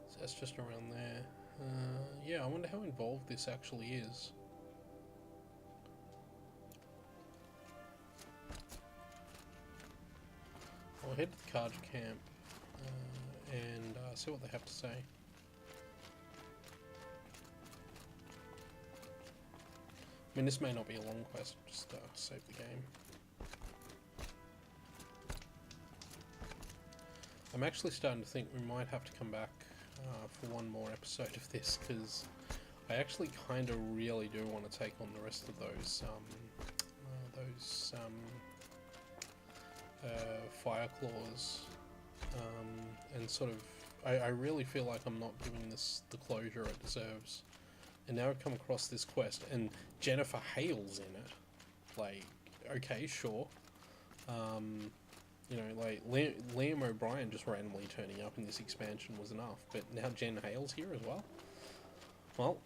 So that's just around there. Yeah, I wonder how involved this actually is. I'll head to the Karja camp and see what they have to say. I mean, this may not be a long quest, just save the game. I'm actually starting to think we might have to come back for one more episode of this, because I actually kind of really do want to take on the rest of those fire claws, and sort of, I really feel like I'm not giving this the closure it deserves. And now I've come across this quest, and Jennifer Hale's in it. Like, okay, sure. You know, like, Liam O'Brien just randomly turning up in this expansion was enough, but now Jen Hale's here as well? Well,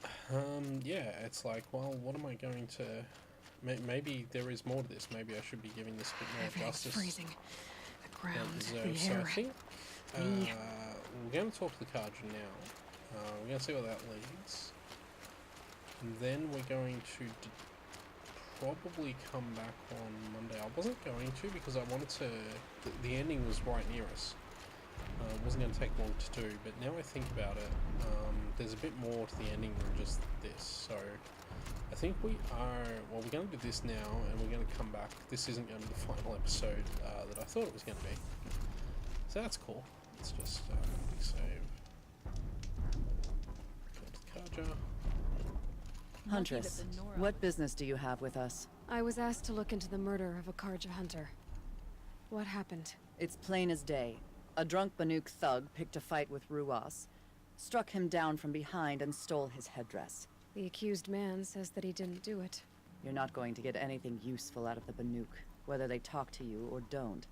yeah, it's like, well, what am I going to... Maybe there is more to this. Maybe I should be giving this a bit more justice. Freezing. The ground, the air. So I think we're going to talk to the Karja now. We're going to see where that leads. And then we're going to probably come back on Monday. I wasn't going to because I wanted to... The ending was right near us. It wasn't going to take long to do, but now I think about it, there's a bit more to the ending than just this, so I think we are... Well, we're going to do this now, and we're going to come back. This isn't going to be the final episode that I thought it was going to be. So that's cool. Let's just save. Go to the car jar. Huntress, what business do you have with us? I was asked to look into the murder of a Karja hunter. What happened? It's plain as day. A drunk Banuk thug picked a fight with Ruas, struck him down from behind and stole his headdress. The accused man says that he didn't do it. You're not going to get anything useful out of the Banuk, whether they talk to you or don't.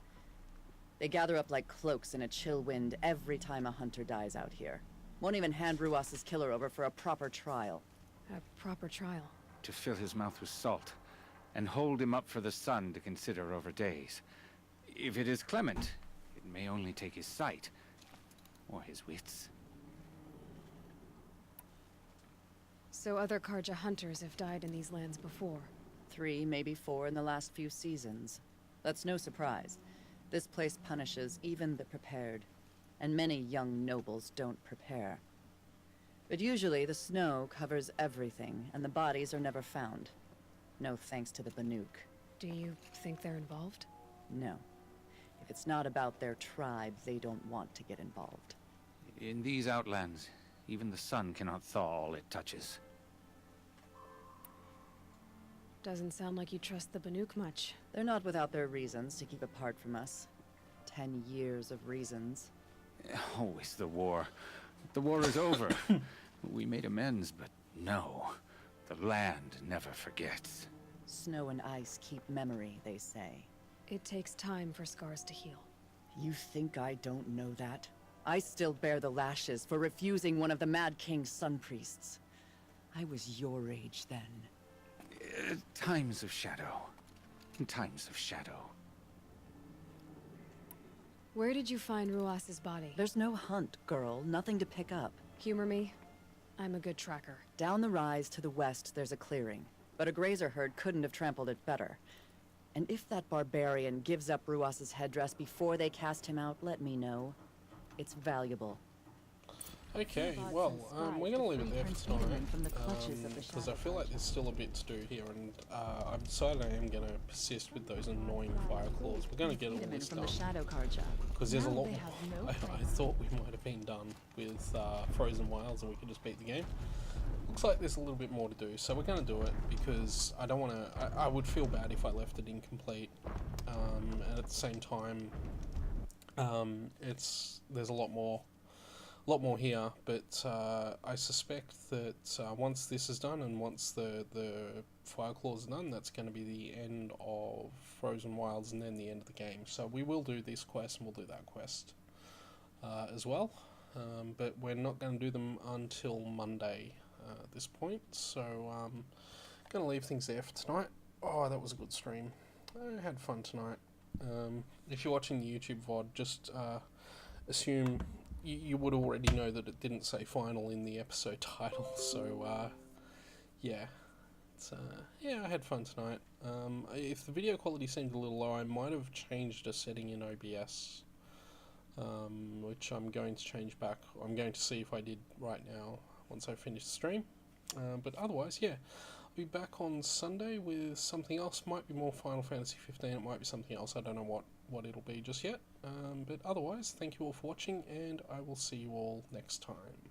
They gather up like cloaks in a chill wind every time a hunter dies out here. Won't even hand Ruas's killer over for a proper trial. A proper trial? To fill his mouth with salt, and hold him up for the sun to consider over days. If it is clement, it may only take his sight, or his wits. So other Karja hunters have died in these lands before? 3, maybe 4 in the last few seasons. That's no surprise. This place punishes even the prepared, and many young nobles don't prepare. But usually the snow covers everything, and the bodies are never found. No thanks to the Banuk. Do you think they're involved? No. If it's not about their tribe, they don't want to get involved. In these outlands, even the sun cannot thaw all it touches. Doesn't sound like you trust the Banuk much. They're not without their reasons to keep apart from us. 10 years of reasons. Always the war. The war is over. We made amends, but no. The land never forgets. Snow and ice keep memory, they say. It takes time for scars to heal. You think I don't know that? I still bear the lashes for refusing one of the Mad King's sun priests. I was your age then. Times of shadow. Times of shadow. Where did you find Ruas's body? There's no hunt, girl. Nothing to pick up. Humor me. I'm a good tracker. Down the rise to the west, there's a clearing. But a grazer herd couldn't have trampled it better. And if that barbarian gives up Ruas's headdress before they cast him out, let me know. It's valuable. Okay, well, we're going to leave it there for tonight, because I feel like there's still a bit to do here, and I've decided I am going to persist with those annoying fire claws. We're going to get all this done, because there's a lot more. I thought we might have been done with Frozen Wilds and we could just beat the game. Looks like there's a little bit more to do, so we're going to do it, because I don't want to... I would feel bad if I left it incomplete, and at the same time, there's a lot more here, but I suspect that once this is done and once the fire claw is done, that's going to be the end of Frozen Wilds and then the end of the game. So we will do this quest and we'll do that quest as well, but we're not going to do them until Monday at this point, so I'm going to leave things there for tonight. Oh, that was a good stream. I had fun tonight. If you're watching the YouTube VOD, just assume you would already know that it didn't say final in the episode title, so yeah, yeah, I had fun tonight. If the video quality seemed a little low, I might have changed a setting in OBS, which I'm going to change back. I'm going to see if I did right now once I finish the stream, but otherwise, yeah, I'll be back on Sunday with something else. Might be more Final Fantasy 15, it might be something else, I don't know what it'll be just yet, but otherwise, thank you all for watching, and I will see you all next time.